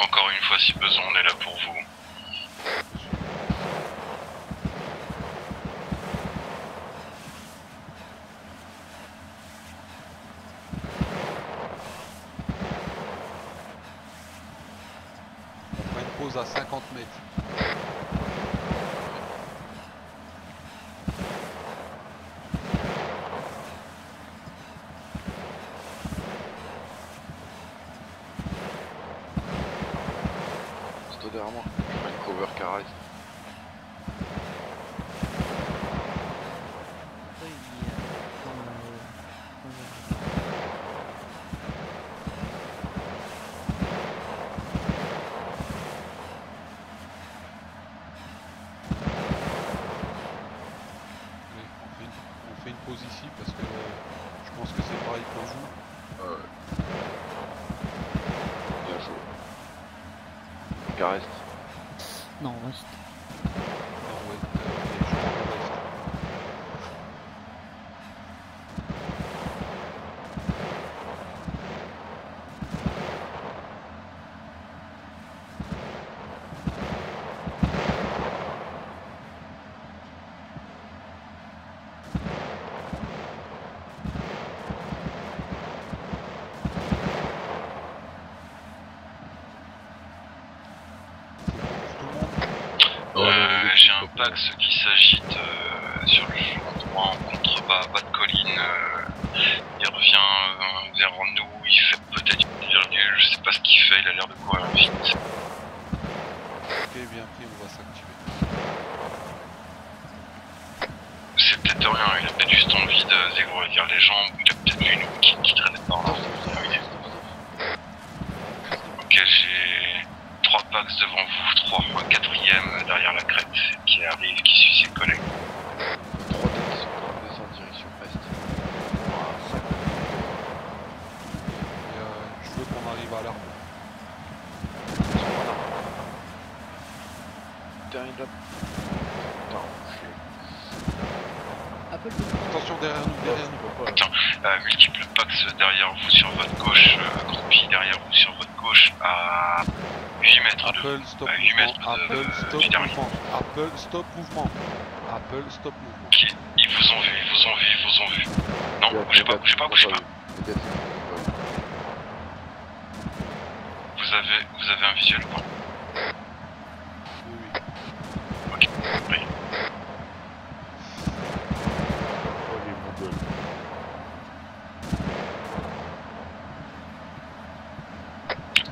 Encore une fois, si besoin, on est là pour vous.
On fera une pause à 50 mètres.
C'est toi derrière moi. Je ferai une cover carré.
Après, il est
Oui, on fait une pause ici parce que je pense que c'est pareil pour vous.
Bien chaud. Carreste.
Non, reste.
Nord-ouest, ok, je prends l'ouest.
J'ai un Pax qui s'agite sur le flanc droit en contrebas, bas de colline. Il revient vers nous, il fait peut-être une virgule, je sais pas ce qu'il fait, il a l'air de courir vite.
Ok, bien pris, on va s'activer.
C'est peut-être rien, il a peut-être juste envie de dégrossir les jambes, il a peut-être vu une qui traînait par là. Ok, j'ai 3 Pax devant vous, 3, un 4ème derrière la crête qui arrive, qui suit ses collègues.
3 têtes qui sont en train de descendre en direction est.
Et je veux qu'on arrive à l'arbre.
Derrière là. Putain, chier.
Appel Apple de...
Attention derrière nous, derrière nous.
Multiple Pax derrière vous sur votre gauche, Groupie derrière vous sur votre gauche à 8 mètres de
Apple, stop
8
mouvement.
mètres
Apple, stop
du dernier.
mouvement. Apple, stop mouvement. Apple, stop mouvement.
Ok, ils vous ont vu, ils vous ont vu, ils vous ont vu. Non, bougez pas, bougez pas, bougez pas. Vous avez un visuel ou pas?
Oui, oui.
Ok, oui.
Oh, les Mongols.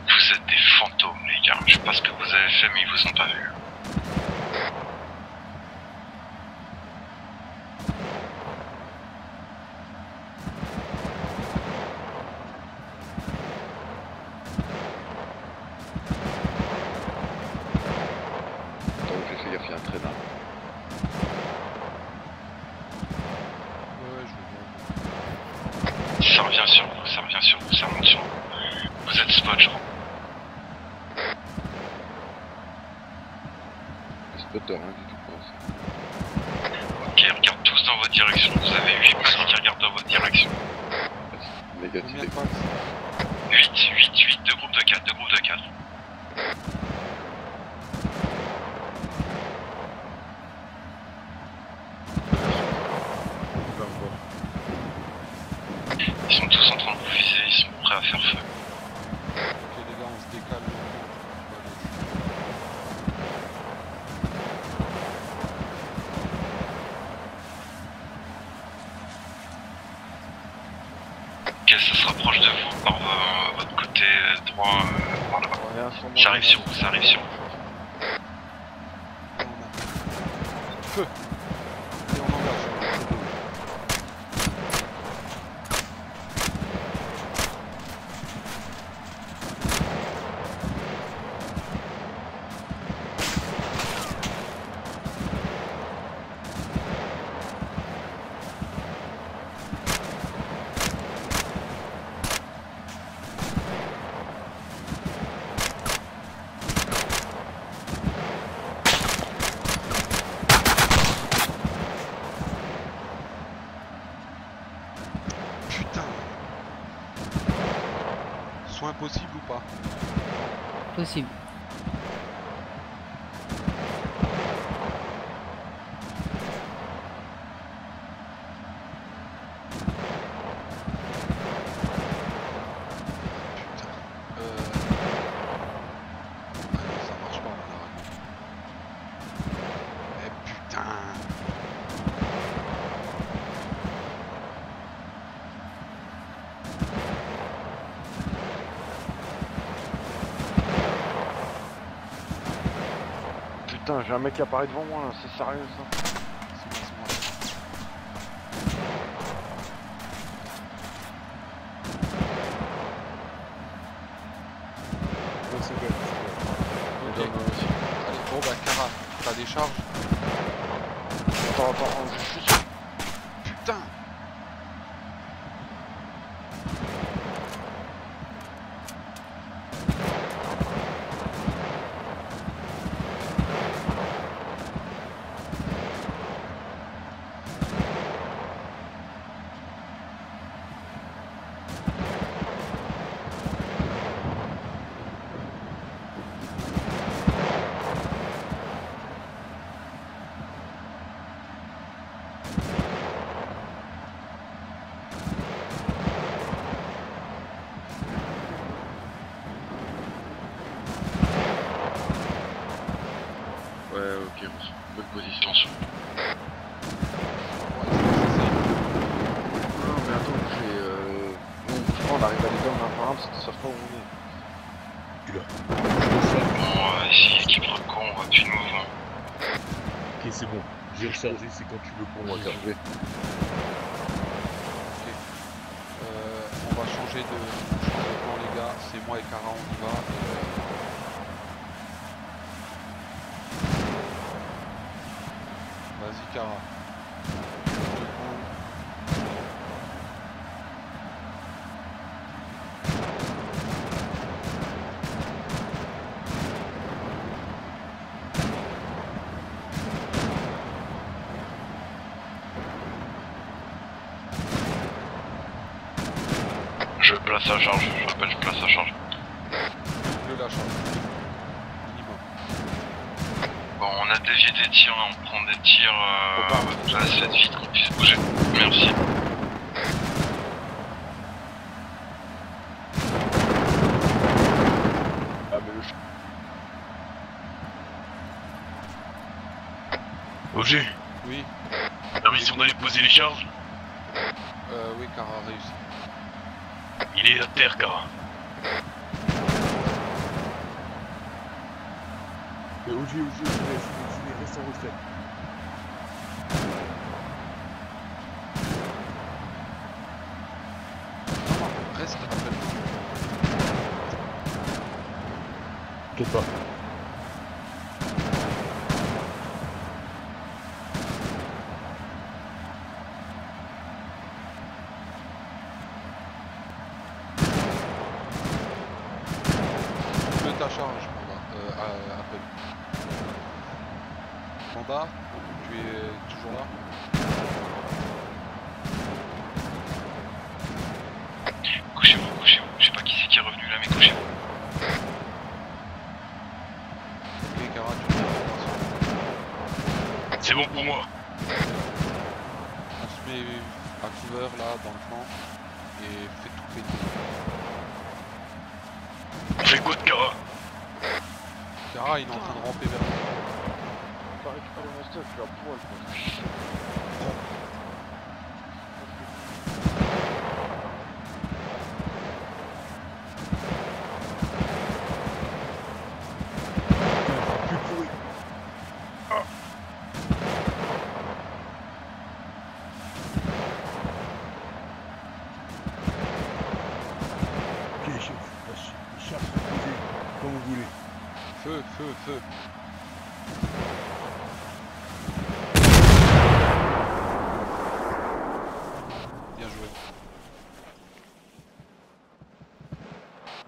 Vous êtes des fantômes, les gars. Je sais pas ce que vous avez fait, mais ils vous ont pas vu.
Attends, je fais gaffe, il y a un traînard.
Ouais, je vois.
Ça revient sur vous, ça revient sur vous, ça monte sur vous. Vous êtes spot, je crois.
Le spotter, hein, du tout pour l'instant.
Ok, regarde tous dans votre direction. Vous avez 8 personnes qui regardent dans votre direction.
Négatif.
Combien de pax?
8, 2 groupes de 4, 2 groupes de 4.
On va voir.
Ils sont tous en train de vous viser, ils sont prêts à faire feu.
Ok les gars, on se décale.
Ok, ça se rapproche de vous par votre côté droit, par là-bas.
On est un sur moi,
Ça arrive sur vous, ça arrive sur vous.
Et on a... Feu. Et on engage. Putain. Soin possible ou pas?
Possible.
Putain. Ah non, ça marche pas, malheureusement. Eh putain.
Putain, j'ai un mec qui apparaît devant moi là, c'est sérieux ça?
C'est moi, c'est moi.
Ouais, c'est bon, c'est
Ok. Allez, bon bah Cara, t'as des charges?
Attends, juste...
Putain.
Ouais, ok, reçu. Bonne position.
Attention.
Non, mais attends, j'ai... Bon, je crois on arrive à les down un par un parce qu'ils savent pas où on est.
Bon, ici, équipe recon, on voit plus de mouvement.
Ok, c'est bon. J'ai rechargé, c'est quand tu veux pour moi,
J'ai
Carl.
trouvé.
On va changer de plan les gars, c'est moi et Cara, on y va. Vas-y Cara. Je te prends.
Je place la charge, je rappelle, je place la charge.
Le la charge. Minimum.
Bon, on a dévié des tirs, on prend des tirs à la 7 vite qu'on puisse bouger. Merci.
Ah, mais le
Roger,
Oui,
permission d'aller poser les charges.
oui, Cara a réussi.
Il est à terre, Cara. OG, reste en retrait.
Reste, rappelle.
T'inquiète pas.
Ta charge, appel. Panda, tu es toujours là?
Couchez-vous, couchez-vous. Je sais pas qui c'est qui est revenu là, mais couchez-vous.
Ok, Cara, tu as l'information.
C'est bon pour moi.
On se met à couvert là, dans le flanc, et fait tout péter.
J'ai quoi de Cara?
Cara, il est en train de ramper vers nous.
T'as récupéré mon stuff, je suis à poil quoi.
Plus courir. Ok, chef. Les charges sont posées. Comme vous voulez.
Feu, feu, feu. Bien joué.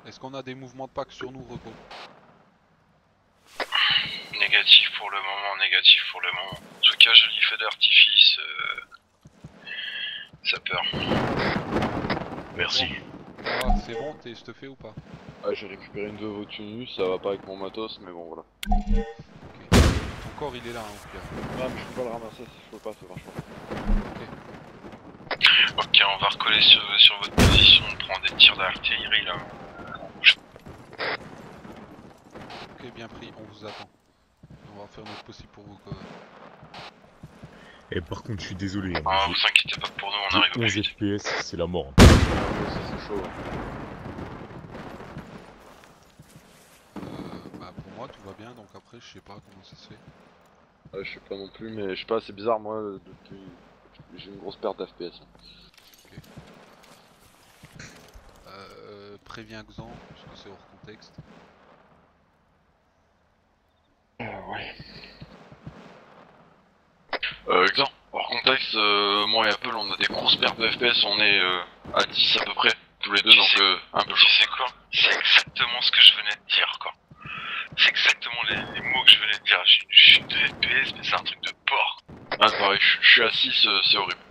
Est-ce qu'on a des mouvements de pack sur nous, Reco?
Négatif pour le moment, négatif pour le moment. En tout cas, joli feu d'artifice. Ça peur.
Merci.
Ah, c'est bon, t'es stuffé ou pas?
Ah, j'ai récupéré une de vos tenues, ça va pas avec mon matos, mais bon voilà.
Ok. Ton corps il est là, hein, au pire.
Ah, mais je peux pas le ramasser si je peux pas, c'est vachement.
Ok, on va recoller sur votre position, on prend des tirs d'artillerie là.
Ok, bien pris, on vous attend. On va faire notre possible pour vous cover.
Et par contre, je suis désolé.
Ah, vous inquiétez pas pour nous, on arrive au plus
11
vite.
FPS, c'est la mort.
Ah, mais ça c'est chaud, ouais.
Bah pour moi tout va bien, donc après je sais pas comment ça se fait.
Ouais, je sais pas non plus, mais je sais pas, c'est bizarre, moi, depuis... J'ai une grosse perte d'FPS.
Préviens Xan, parce que c'est hors contexte.
Ouais.
Exemple, hors contexte, moi et Apple, on a des grosses pertes de FPS, on est à 10 à peu près, tous les deux, donc un peu chaud. Tu sais quoi? C'est exactement ce que je venais de dire, quoi. C'est exactement les mots que je venais de dire. J'ai une chute de FPS, mais c'est un truc de porc. Ah, pareil, je suis à 6, c'est horrible.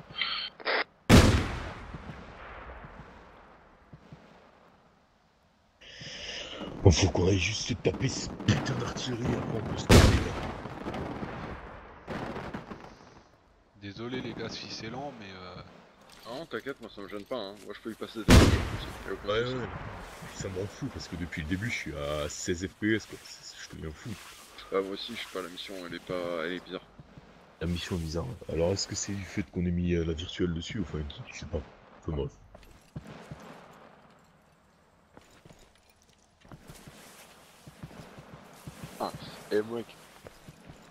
Bon, faut qu'on aille juste se taper ce putain d'artillerie après on peut se taper là.
Désolé les gars si c'est lent, mais
Ah non, t'inquiète, moi ça me gêne pas, hein. Moi je peux y passer des trucs, y'a aucun
Ouais,
souci.
ouais. Ça me rend fou parce que depuis le début, je suis à 16 FPS quoi. Je deviens fou.
Ah, moi aussi, je sais pas, la mission elle est bizarre.
La mission est bizarre. Alors, est-ce que c'est du fait qu'on ait mis la virtuelle dessus? Enfin, je sais pas. Enfin, bref.
Eh mec,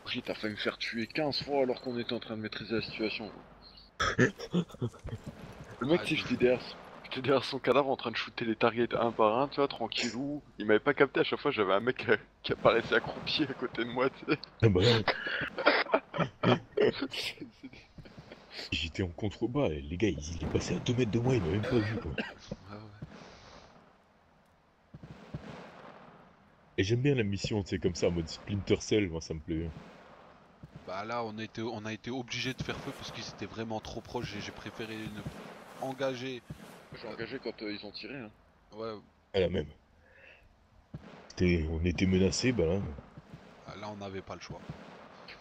J, t'as failli me faire tuer 15 fois alors qu'on était en train de maîtriser la situation. Le mec, si j'étais derrière son cadavre en train de shooter les targets un par un, tu vois, tranquillou. Il m'avait pas capté, à chaque fois j'avais un mec qui apparaissait accroupi à côté de moi, tu sais.
Ah bah ouais. J'étais en contrebas, et les gars, il est passé à 2 mètres de moi, il m'a même pas vu quoi.
ouais.
Et j'aime bien la mission, tu sais, comme ça, en mode Splinter Cell, moi ça me plaît bien.
Bah là on a été obligé de faire feu parce qu'ils étaient vraiment trop proches et j'ai préféré engager
J'ai engagé quand ils ont tiré. Hein.
Ouais,
À la même. On était menacés, bah là.
là on n'avait pas le choix.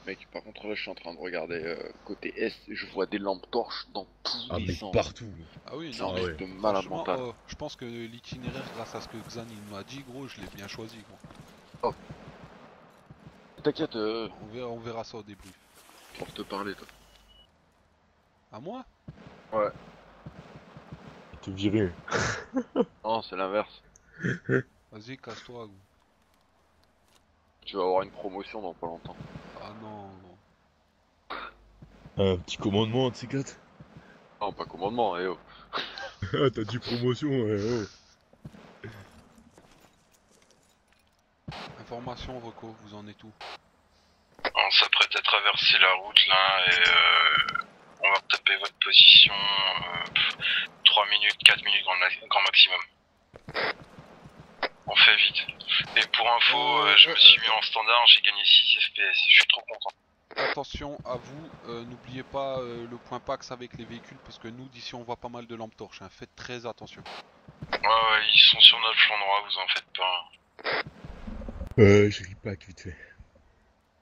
Mec, par contre, là, je suis en train de regarder côté est, et je vois des lampes torches dans tous
Ah,
les
mais
sens.
partout.
Ah oui,
C'est
non
un
mais
truc de malade
franchement,
mental.
je pense que l'itinéraire, grâce à ce que Xan il nous a dit, gros, je l'ai bien choisi, gros.
T'inquiète,
On verra ça au débrief.
pour te parler, toi.
À moi?
Ouais.
Te virer.
Non, c'est l'inverse.
Vas-y, casse-toi, gros.
Tu vas avoir une promotion dans pas longtemps.
Ah non, gros.
Un petit commandement, de ces quatre.
Non, pas commandement, eh oh.
Ah, t'as dit promotion, ouais, oh.
Information, Reco, vous en êtes où?
On s'apprête à traverser la route là et on va taper votre position 3 minutes, 4 minutes grand maximum. On fait vite. Et pour info, je me suis mis en standard, j'ai gagné 6 FPS, je suis trop content.
Attention à vous, n'oubliez pas le point Pax avec les véhicules parce que nous d'ici on voit pas mal de lampes torches, hein. Faites très attention.
Ouais, ils sont sur notre flanc droit, vous en faites pas.
Je ris pas vite fait.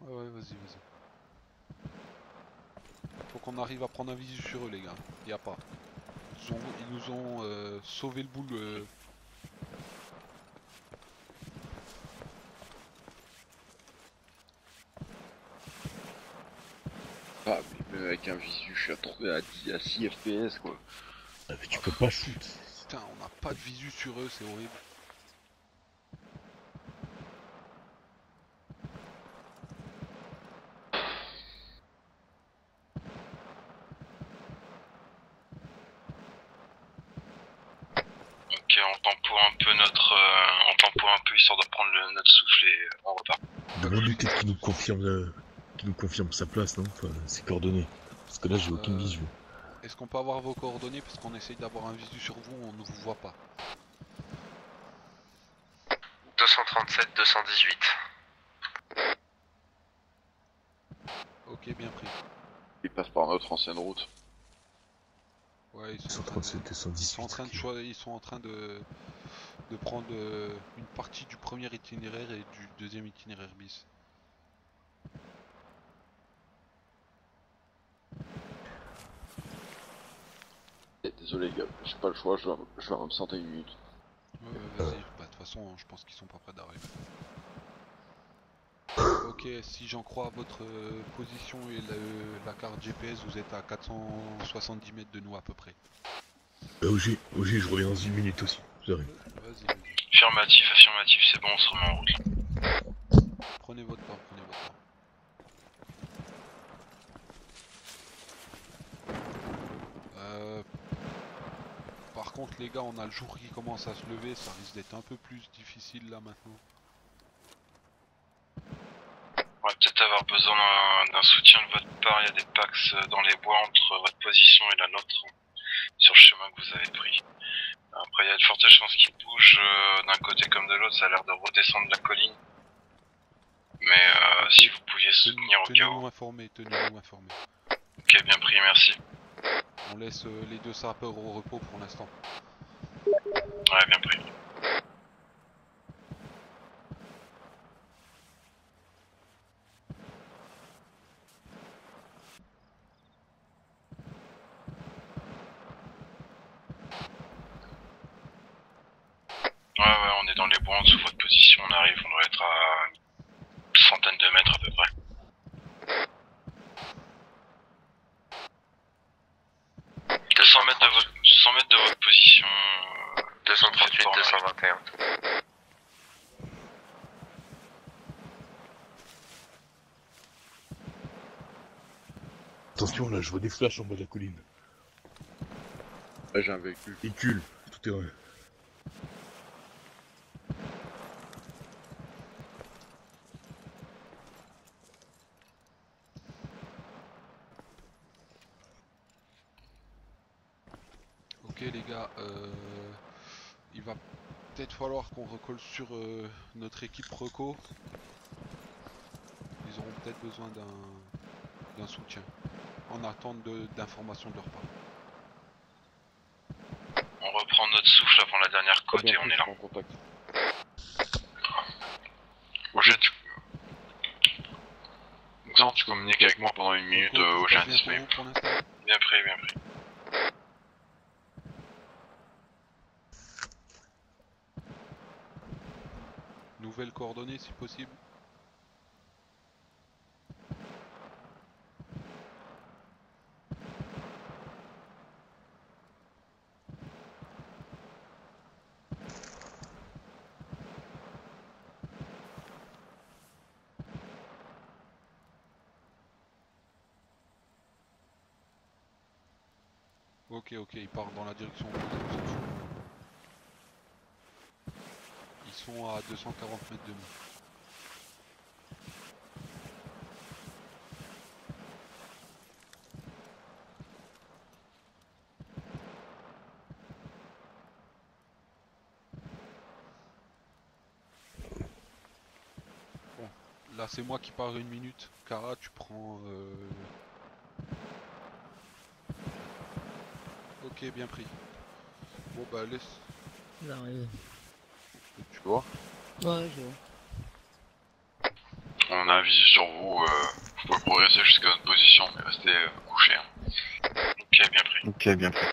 Ouais, vas-y. Faut qu'on arrive à prendre un visu sur eux, les gars. Y a pas. Ils nous ont sauvé le boule.
Ah, mais même avec un visu, je suis à 6 FPS, quoi.
Ah, mais tu peux pas shoot.
Putain, on n'a pas de visu sur eux, c'est horrible.
Ok, on tempo un peu on tempo un peu histoire de prendre notre souffle et on repart.
Demande-lui peut-être qu'il nous confirme sa place, non? Enfin, ses coordonnées. Parce que là, j'ai aucune visu.
Est-ce qu'on peut avoir vos coordonnées parce qu'on essaye d'avoir un visu sur vous, on ne vous voit pas.
237, 218.
Ok, bien pris.
Ils passent par notre ancienne route.
Ouais, ils
137, 218.
ils sont en train de prendre une partie du premier itinéraire et du deuxième itinéraire bis.
Désolé, gars, j'ai pas le choix, je vais m'absenter une minute.
Ouais, vas-y, bah de toute façon, je pense qu'ils sont pas prêts d'arriver. Ok, si j'en crois à votre position et la carte GPS, vous êtes à 470 mètres de nous à peu près.
OG, je reviens dans une minute aussi. J'arrive.
Vas-y.
Affirmatif, c'est bon, on se remet en route là.
Prenez votre temps, Par contre les gars, on a le jour qui commence à se lever, ça risque d'être un peu plus difficile là maintenant.
On va peut-être avoir besoin d'un soutien de votre part, il y a des packs dans les bois entre votre position et la nôtre, sur le chemin que vous avez pris. Après il y a de fortes chances qu'ils bougent d'un côté comme de l'autre, ça a l'air de redescendre la colline. Mais si vous pouviez soutenir au cas
Tenez-nous
où.
informés.
Ok, bien pris, merci.
On laisse les deux sapeurs au repos pour l'instant.
Ouais, bien pris. Ouais, on est dans les bois en dessous de votre position, on arrive, on doit être à une centaine de mètres à peu près. De 100 mètres de votre position. 238, 221.
Attention, là, je vois des flashs en bas de la colline.
Là, j'ai un véhicule.
Véhicule, tout terrain.
Ok les gars, il va peut-être falloir qu'on recolle sur notre équipe Reco. Ils auront peut-être besoin d'un soutien. En attente d'informations de leur part.
On votre souffle avant la dernière côte et on est là.
En contact.
Roger, Xan, tu communiques avec moi pendant une minute, j'ai un disponible.
pour l'instant.
Bien pris, bien pris.
Nouvelles coordonnées si possible. Ok, il part dans la direction opposée, on s'en fout. Ils sont à 240 mètres de nous. Bon, là c'est moi qui pars une minute. Kara, tu prends... Ok, bien pris. Bon bah laisse...
Il arrive.
Tu vois?
Ouais, je vois.
On a un visu sur vous, vous pouvez progresser jusqu'à notre position, mais restez couché. Hein. Ok, bien pris.
Ok, bien pris.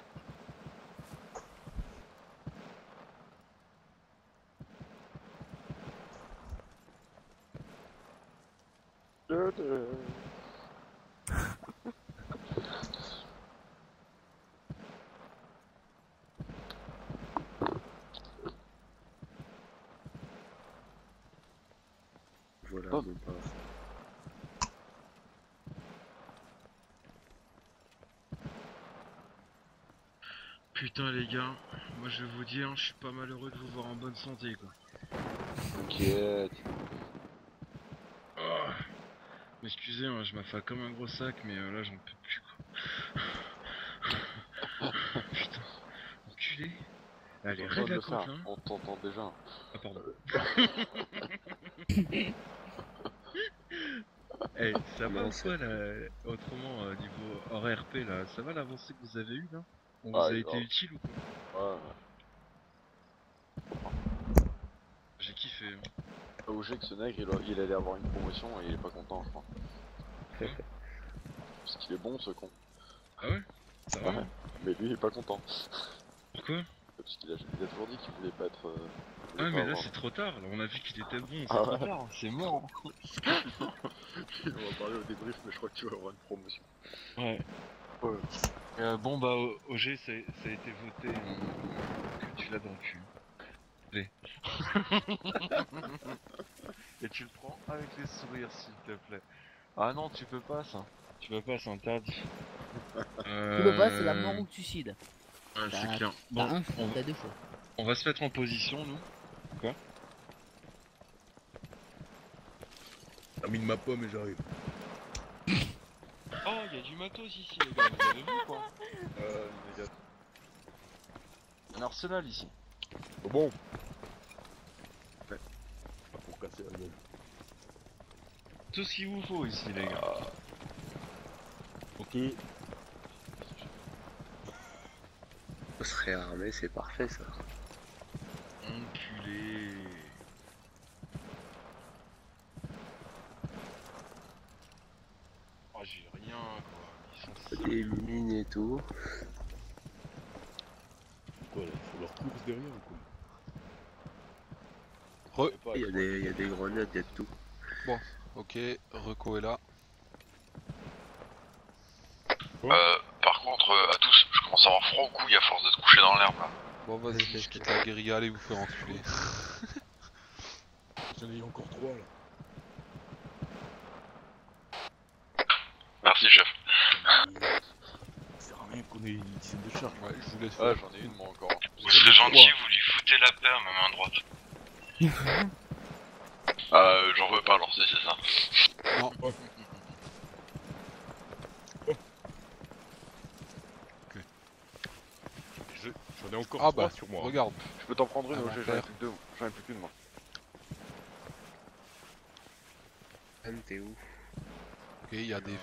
Voilà,
Oh.
bon pas.
Putain les gars, moi je vais vous dire, je suis pas malheureux de vous voir en bonne santé quoi.
T'inquiète.
Oh. Excusez, hein, je m'affale comme un gros sac, mais là j'en peux plus quoi. Putain, enculé. Allez,
T'entends
règle la
de ça,
côte là.
on t'entend déjà.
Ah pardon. Eh, ça va
Non,
ou quoi là? Autrement, niveau hors RP là, ça va l'avancée que vous avez eue là? On vous
Ah,
a
il
été
va.
utile ou quoi?
Ouais.
J'ai kiffé. Hein.
Au que ce nègre, il allait avoir une promotion et il est pas content, je crois. Parce qu'il est bon ce con.
Ah ouais? Ça va?
Ouais. Mais lui il est pas content.
Pourquoi?
Parce qu'il a toujours dit qu'il voulait pas être.
Ah mais là c'est trop tard, là on a vu qu'il était bon, c'est
Ah
trop
ouais.
tard, c'est mort.
On va parler au débrief, mais je crois que tu vas avoir une promotion.
Ouais.
Ouais.
Bon bah OG ça a été voté que tu l'as dans le cul. Allez. Et tu le prends avec les sourires s'il te plaît. Ah non tu peux pas ça. Tu peux pas, c'est interdit.
Tu peux pas, c'est la mort ou tu suicides.
Ouais, c'est
T'as
clair.
t'as
Bon,
un choix, t'as deux fois.
on va se mettre en position nous.
Termine ma pomme et j'arrive.
Oh y'a du matos ici les gars, vous avez vu quoi?
Les gars.
Un arsenal ici.
Bon. Ouais. Pas pour casser la gueule.
Tout ce qu'il vous faut ici les gars.
Ok.
On se réarmer, c'est parfait ça.
Enculé. Oh j'ai rien quoi. Ils sont
Des mines et tout.
Quoi là? Faut leur course derrière ou quoi?
Il y a des grenades, il y a de tout.
Ok, Reco est là.
Par contre, à tous, je commence à avoir froid au couille à force de te coucher dans l'herbe là.
Bon vas-y, je quitte la guérilla, allez vous faire enculer.
J'en ai encore 3 là.
Merci chef.
Ça sert à rien qu'on ait une dizaine de charges.
Ouais, je vous laisse
Ouais,
faire.
j'en ai une moi encore.
Vous serez gentil, vous lui foutez la paix à ma main droite. J'en veux pas alors si c'est ça.
Non,
J'en ai encore
ah
3
bah,
sur moi.
regarde.
Je peux t'en prendre une,
Ah,
OG,
mon
j'en ai
père.
plus que deux. J'en ai plus qu'une moi.
Anne, t'es où?
Ok, il y a des...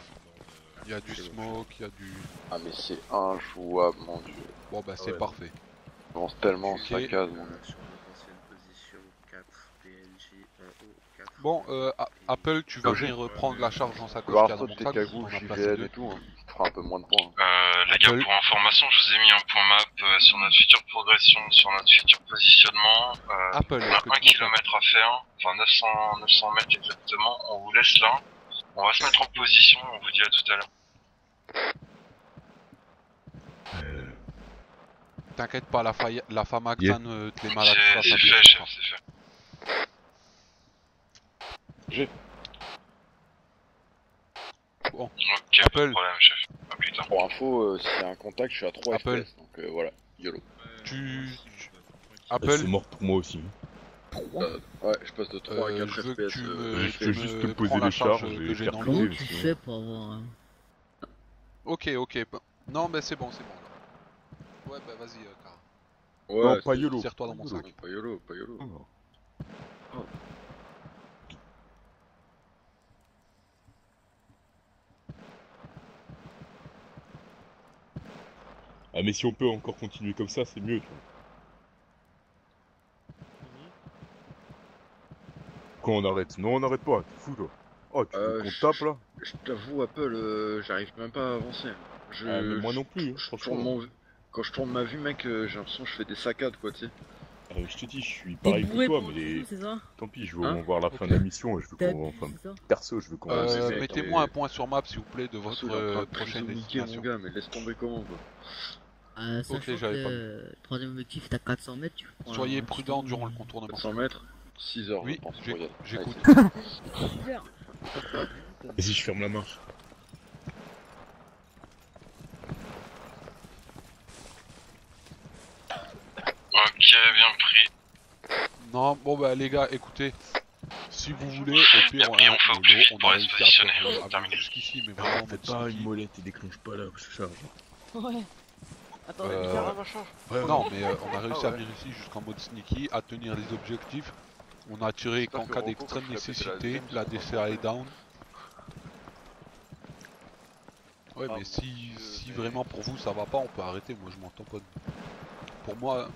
Il y a du
C'est bon.
smoke, il y a du...
Ah mais c'est injouable mon dieu.
Bon bah c'est
ouais.
parfait.
Avance tellement en
Ok.
saccade, mon gars.
Sur votre ancienne position, 4 PNJ en haut, 4.
Bon, Apple, tu vas
Logique.
venir prendre la charge dans sa
Tu
coche
vas
qu'il y a
avoir
dans mon
tes
sac,
cagoules,
on en a placé
JVN
2.
et tout, hein. Ça te fera un peu moins de points.
Les gars,
Apple.
pour information, je vous ai mis un point map sur notre future progression, sur notre futur positionnement.
Apple,
On
est-ce
a
que
1
tu m'entends?
km à faire, enfin 900 mètres exactement. On vous laisse là. On va se mettre en position, on vous dit à tout à l'heure.
T'inquiète pas, la FAMAC
Yeah.
te les malades, ça
C'est
te
fait,
le
chef,
fera.
c'est fait.
Bon,
Ok, pas de
Apple.
problème, chef. À plus tard.
Pour info, s'il y a un contact, je suis à 3
Apple.
FPS, donc voilà, YOLO.
Apple,
C'est mort pour moi aussi.
Ouais, je passe de 3 à 4
je veux que
FPS.
tu
Je peux juste te poser
prends la
les
charge
charges
que
et
j'ai
faire
dans
clouer.
l'eau.
Comment tu fais pour avoir un...
Ok, non, mais c'est bon. Ouais, bah vas-y, Kara.
Ouais,
Non, pas YOLO.
Serre-toi dans mon sac.
Pas YOLO, pas YOLO.
Ah mais si on peut encore continuer comme ça, c'est mieux, tu vois. Quand on arrête? Non, on n'arrête pas, t'es fou toi. Oh, tu veux qu'on tape là?
Je t'avoue, Apple, j'arrive même pas à avancer.
Ah, mais moi non plus, hein,
je
franchement.
tourne quand je tourne ma vue, mec, j'ai l'impression que je fais des saccades, quoi, tu sais.
Je te dis, je suis
T'es
pareil que
bourré
toi,
pour
mais
tout, c'est ça?
tant pis, je veux
Hein
voir la fin
Ok.
de la mission et je veux
T'as
qu'on...
bu,
Enfin,
c'est ça?
perso, je veux qu'on...
mais
Mettez-moi un
mais-
point sur map, s'il vous plaît, de
Perso,
votre
il est en train de
prochaine
prisonniquer, mon
destination.
gars, mais laisse tomber comment, quoi.
Sachant
j'avais pas
que le troisième objectif est à 400 mètres, tu prends
Soyez
un petit
prudent
temps,
durant le contournement.
400 mètres, 6 heures,
Oui,
je pense.
j'ai-
pour y aller.
j'écoute.
Allez,
Super.
Vas-y, je ferme la marche.
Ok, bien pris.
Non, bon bah les gars, écoutez, si vous voulez, au pire,
Bien pris, on fait au plus vite
on
pour
a
aller se
réussi
positionner.
à faire
Terminé.
jusqu'ici, mais vraiment,
Faites
mode
pas
sneaky.
une molette et déclenche pas là, ça charge.
Ouais. Attends,
Euh,
bizarre.
Non, mais on a réussi à
ouais.
venir ici jusqu'en mode sneaky, à tenir les objectifs. On a tiré qu'en
J'espère que
cas
Rocco,
d'extrême
quand je répétais la
nécessité,
deuxième,
la
ça
DCA est
sera
down. Ouais, mais si
mais-
vraiment pour vous ça va pas, on peut arrêter, moi je m'entends pas. Pour moi,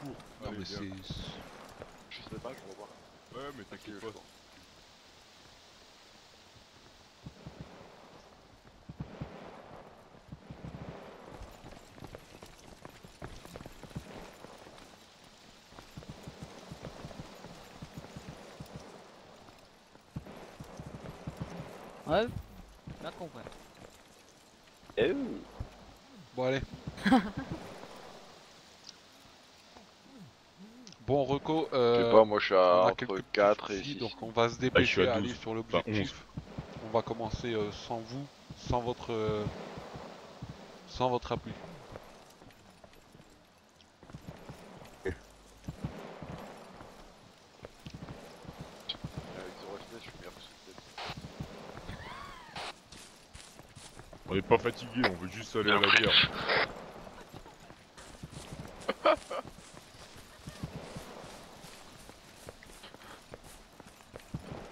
Cours.
non
Allez,
mais
viens.
c'est...
Je sais pas, je vais voir.
Ouais, mais t'inquiète pas.
Ouais. Bien compris.
Bon allez. Bon Reco,
Je sais pas, moi je suis
on
à
a
entre
quelques
4
petits
et
soucis,
6.
donc on va se
je suis
dépêcher
à
à
12,
aller sur l'objectif. On va commencer sans vous, sans votre appui.
Avec 0 FPS, je suis meilleur que ce que
On est pas fatigué, on veut juste aller à la
Bien pris.
guerre.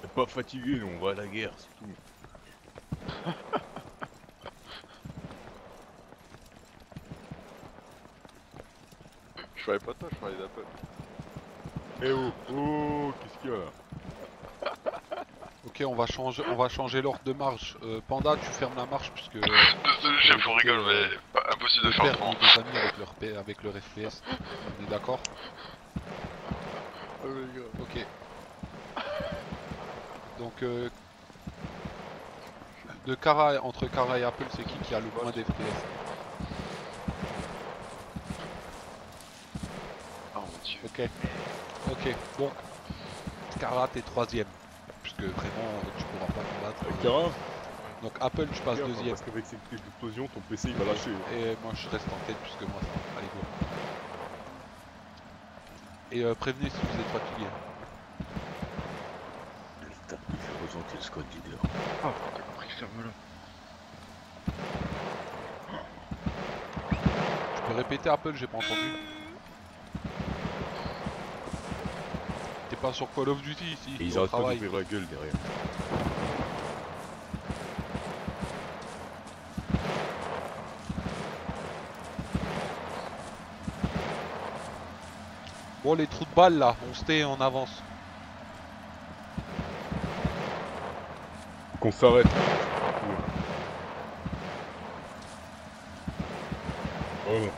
On est pas fatigué, nous, on va à la guerre, c'est tout.
Je parlais pas de toi, je parlais d'Apple.
Eh oh, oh, qu'est-ce qu'il y a là?
Ok, on va changer l'ordre de marche. Panda, tu fermes la marche puisque
Je vous rigole, mais impossible de
le
faire
père
autrement.
des amis avec leur FPS. On est d'accord? Ok. Donc entre Kara et Apple, c'est qui a le moins d'FPS?
Oh mon dieu.
Ok, bon. Kara, t'es troisième. Puisque vraiment, tu pourras pas combattre. Donc Apple, tu passes deuxième.
Parce qu'avec cette clé d'explosion, ton PC il va lâcher.
Et moi, je reste en tête puisque moi, ça... Allez, go. Et prévenez si vous êtes fatigué.
Putain, je vais ressentir le squad leader.
Ah, t'as compris, ferme-la.
Tu peux répéter Apple, j'ai pas entendu. T'es pas sur Call of Duty ici,
Et
t'es
ils
au
arrêtent pas
travail.
d'ouvrir la gueule derrière.
Bon, les trous de balles là, on se tait, on avance.
Qu'on s'arrête. Voilà.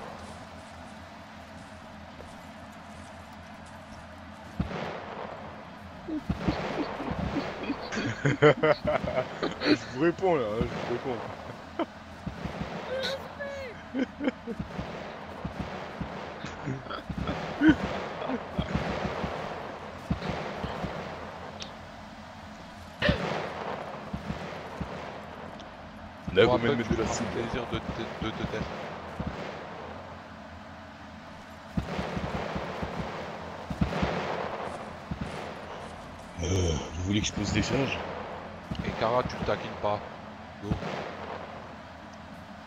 Je vous réponds là, hein, je vous réponds. Là,
Bon,
vous m'avez
Apple,
mettre de la
tu
cible.
feras plaisir de te taire.
Vous voulez que je pose des charges?
Et Kara, tu le taquines pas. Go.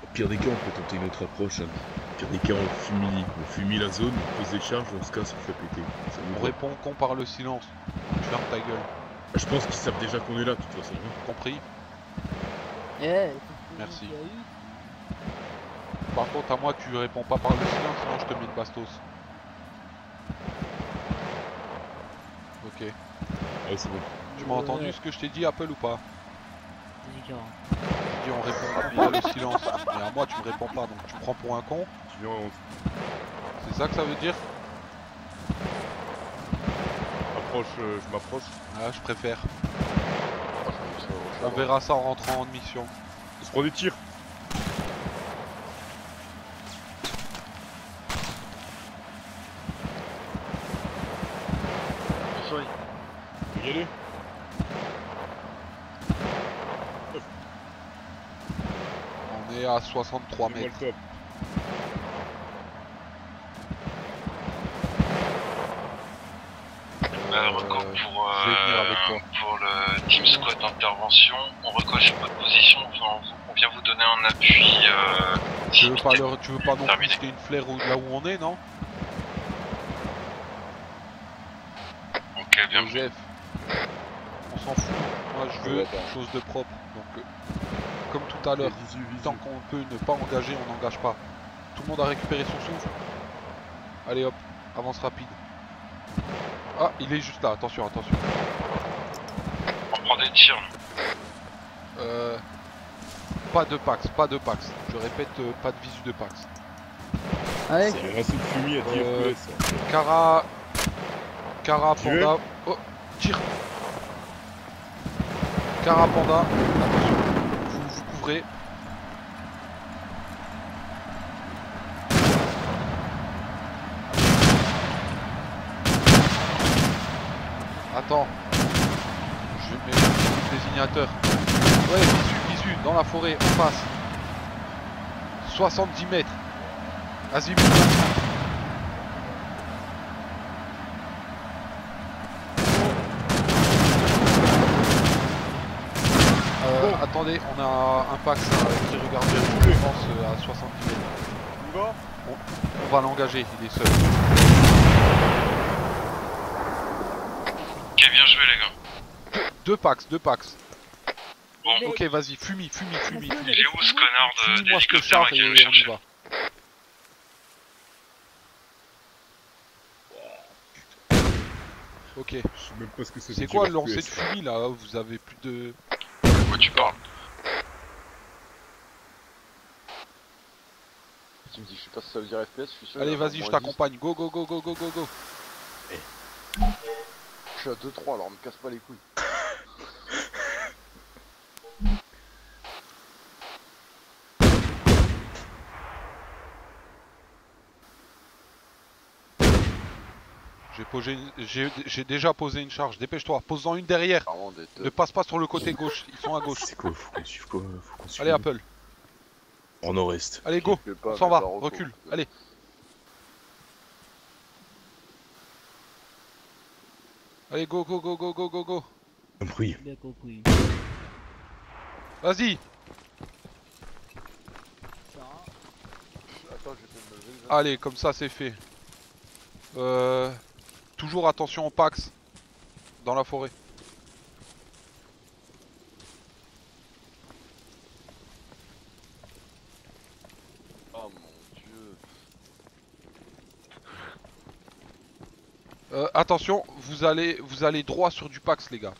Au pire des cas, on peut tenter une autre approche. Hein. Au pire des cas, on fumille la zone, on pose des charges, on se casse, on fait péter. Ça vous
On
va?
répond qu'on par le silence. Tu fermes ta gueule.
Je pense qu'ils savent déjà qu'on est là, de toute façon. Hein.
Compris?
Eh,
Merci.
qu'il y a eu.
Par contre, à moi, tu réponds pas par le silence, sinon je te mets une bastos. Ok.
Ouais, c'est bon.
Tu m'as entendu ce que je t'ai dit, Apple, ou pas?
Vas-y, Kara.
J'ai dit on répond par le silence. Mais à moi, tu me réponds pas, donc tu me prends pour un con.
Tu viens,
C'est ça que ça veut dire?
je m'approche.
Ah, je préfère. On
On
verra ça en rentrant en mission.
On se prend des tirs.
Sorry.
Vous y aller?
On est à 63
C'est moi
mètres.
le top.
Reco pour,
je vais venir avec toi.
pour le team squad d'intervention, on recoche votre position, enfin, on vient vous donner un appui.
Tu veux pas non plus
Terminé.
jeter une flaire là où on est, non?
Ok, bien vu.
Joseph, on s'en fout. Moi je veux
Ouais,
quelque chose de propre. Donc, comme tout à l'heure,
Visu, visu.
tant qu'on peut ne pas engager, on n'engage pas. Tout le monde a récupéré son souffle. Allez hop, avance rapide. Ah, il est juste là, attention, attention.
On prend des tirs.
Pas de Pax, pas de Pax. Je répète, pas de visu de Pax.
Allez,
C'est un raceau de fumier à 10
Euh,
FPS.
Kara,
Tu veux
Panda. Oh, tire. Kara, Panda. Attention, vous couvrez. Attends. Je mets le désignateur. Ouais, visu, dans la forêt, en face. 70 mètres. Azimut. Attendez, on a un Pax qui regarde vers nous, je pense à 70 mètres.
On y va?
On va l'engager, il est seul.
Ok, bien joué les gars.
Deux Pax.
Bon,
Ok, vas-y, fumis.
il est où ce connard
Fumis-moi ce que
d'hélicoptère là
ça
qui
et
veut
on
me
y
chercher?
va. Ok.
Je sais même pas ce que c'est.
C'est
du
quoi
tir
le lancer de
FPS.
fumis là? Vous avez plus de...
De quoi tu parles?
Tu me dis, je sais pas si ça veut dire FPS, je suis sûr.
Allez,
il y a
vas-y, je
moins
t'accompagne. Go.
10. Je suis à 2-3, alors me casse pas les couilles.
J'ai déjà posé une charge. Dépêche-toi, pose-en une derrière.
Vraiment des
Ne passe pas sur le côté gauche, ils sont à gauche.
C'est quoi? Faut qu'on suive quoi? Faut qu'on suive.
Allez, Apple.
En nord-est.
Allez, go.
Je fais pas,
On s'en
mais
va,
pas repos.
recule. Allez. Allez, go.
Un bruit.
bien compris.
Vas-y.
Attends, je vais peut-être me lever déjà.
Allez, comme ça, c'est fait. Toujours attention au Pax. Dans la forêt.
Oh mon dieu.
Attention, vous allez droit sur du Pax, les gars.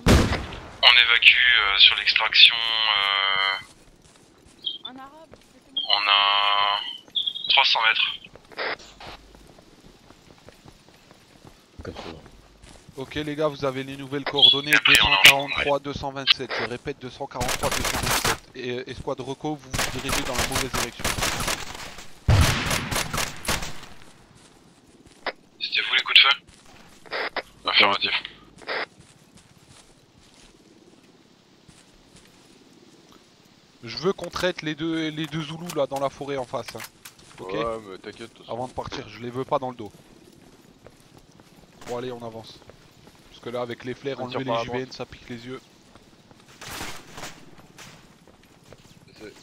On évacue sur l'extraction.
Un arabe,
On a 300 mètres.
80.
Ok les gars, vous avez les nouvelles coordonnées,
Après, on
243, 227, je répète 243, 227. Et escouade reco, vous vous dirigez dans la mauvaise direction.
C'était vous les coups de feu? Affirmatif.
Je veux qu'on traite les deux Zoulous là dans la forêt en face. Hein. Ok.
Ouais, mais t'inquiète. de toute façon.
Avant de partir, je les veux pas dans le dos. Bon allez, on avance. Parce que là avec les flares,
On
enlever
tire par
les
la droite.
JVN, ça pique les yeux.
C'est-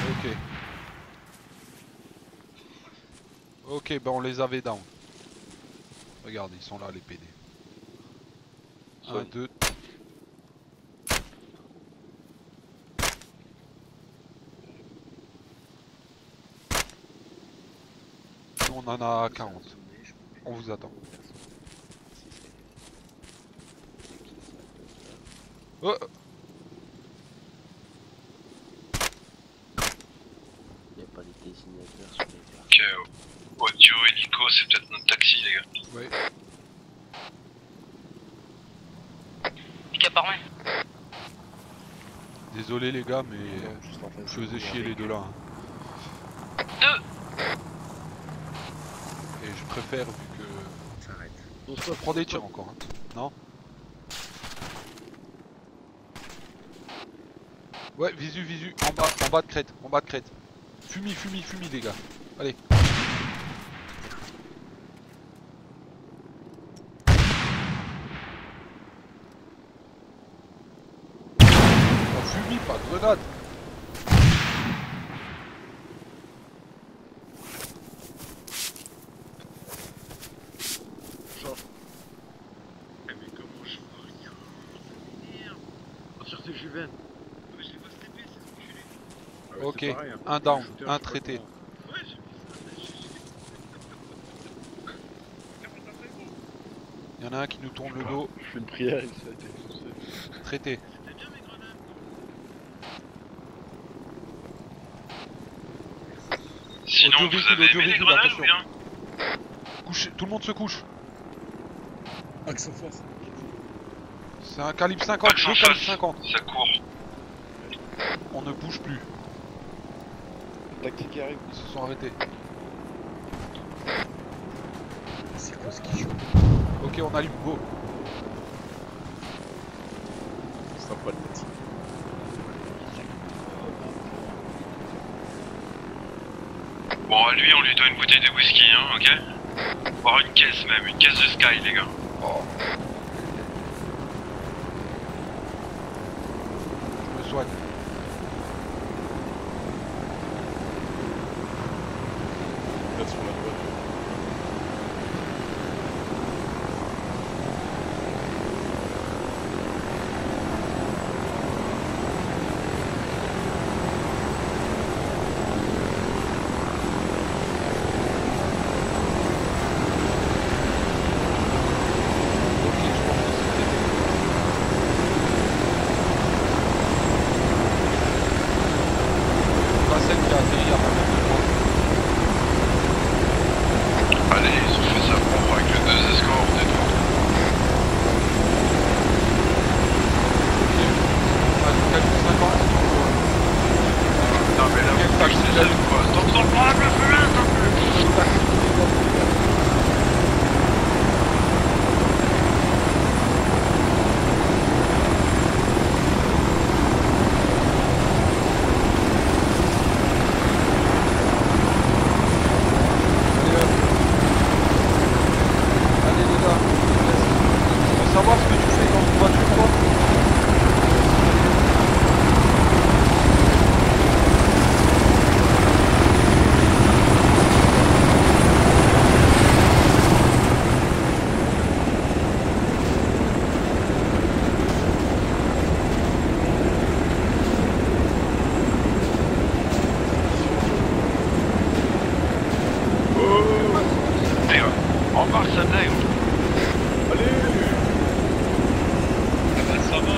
Ok. Ok, ben on les avait down. Regarde, ils sont là les PD. 1,
Soigne.
2. Nous on en a 40. On vous attend. Oh,
Il n'y a pas des désignateurs sur les cartes.
Ok, voiture hélico, c'est peut-être notre taxi les gars.
ouais. Désolé les gars, mais
Juste en face.
je faisais chier les deux là. Hein. Et je préfère vu que...
S'arrête.
Je prends des tirs encore. Hein. Non? Ouais, visu, en bas de crête, Fumi les gars. Allez. Oh, fumi, pas de grenade.
Mais comment je vois rien? Merde.
Sur tes juvénes.
Mais je les vois se taper, ces enculés.
Ah ouais, ok, c'est pareil, hein. Un down, un
Je sais pas
traité.
comment. Ouais, j'ai vu ça, mais Comment t'as fait, gros?
Y'en a un qui nous tourne le dos.
Je fais une prière, il s'est défoncé.
Traité.
C'était bien mes grenades.
Sinon,
Audio
vous
véhicule,
avez
audio
aimé les
véhicule,
grenades
attention.
ou bien?
Couchez, tout le monde se couche.
Axe en face.
C'est un calibre 50,
Axe en
deux calibres
face.
50.
Ça court.
On ne bouge plus.
Tactique qui arrive.
Ils se sont arrêtés.
C'est quoi ce qu'il joue?
Ok, on allume, go.
Ce sera pas le petit.
Bon, à lui, on lui doit une bouteille de whisky, hein, ok? Voire une caisse même, une caisse de Sky, les gars.
Je me soigne.
Là sur la droite. Allez.
Ah bah ça va,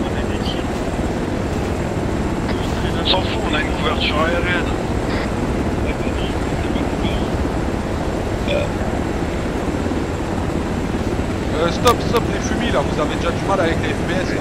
on a des tirs.
On s'en fout, on a une couverture aérienne.
Ouais, bah non, c'est pas couvert.
Stop, les fumis là, vous avez déjà du mal avec les FPS là.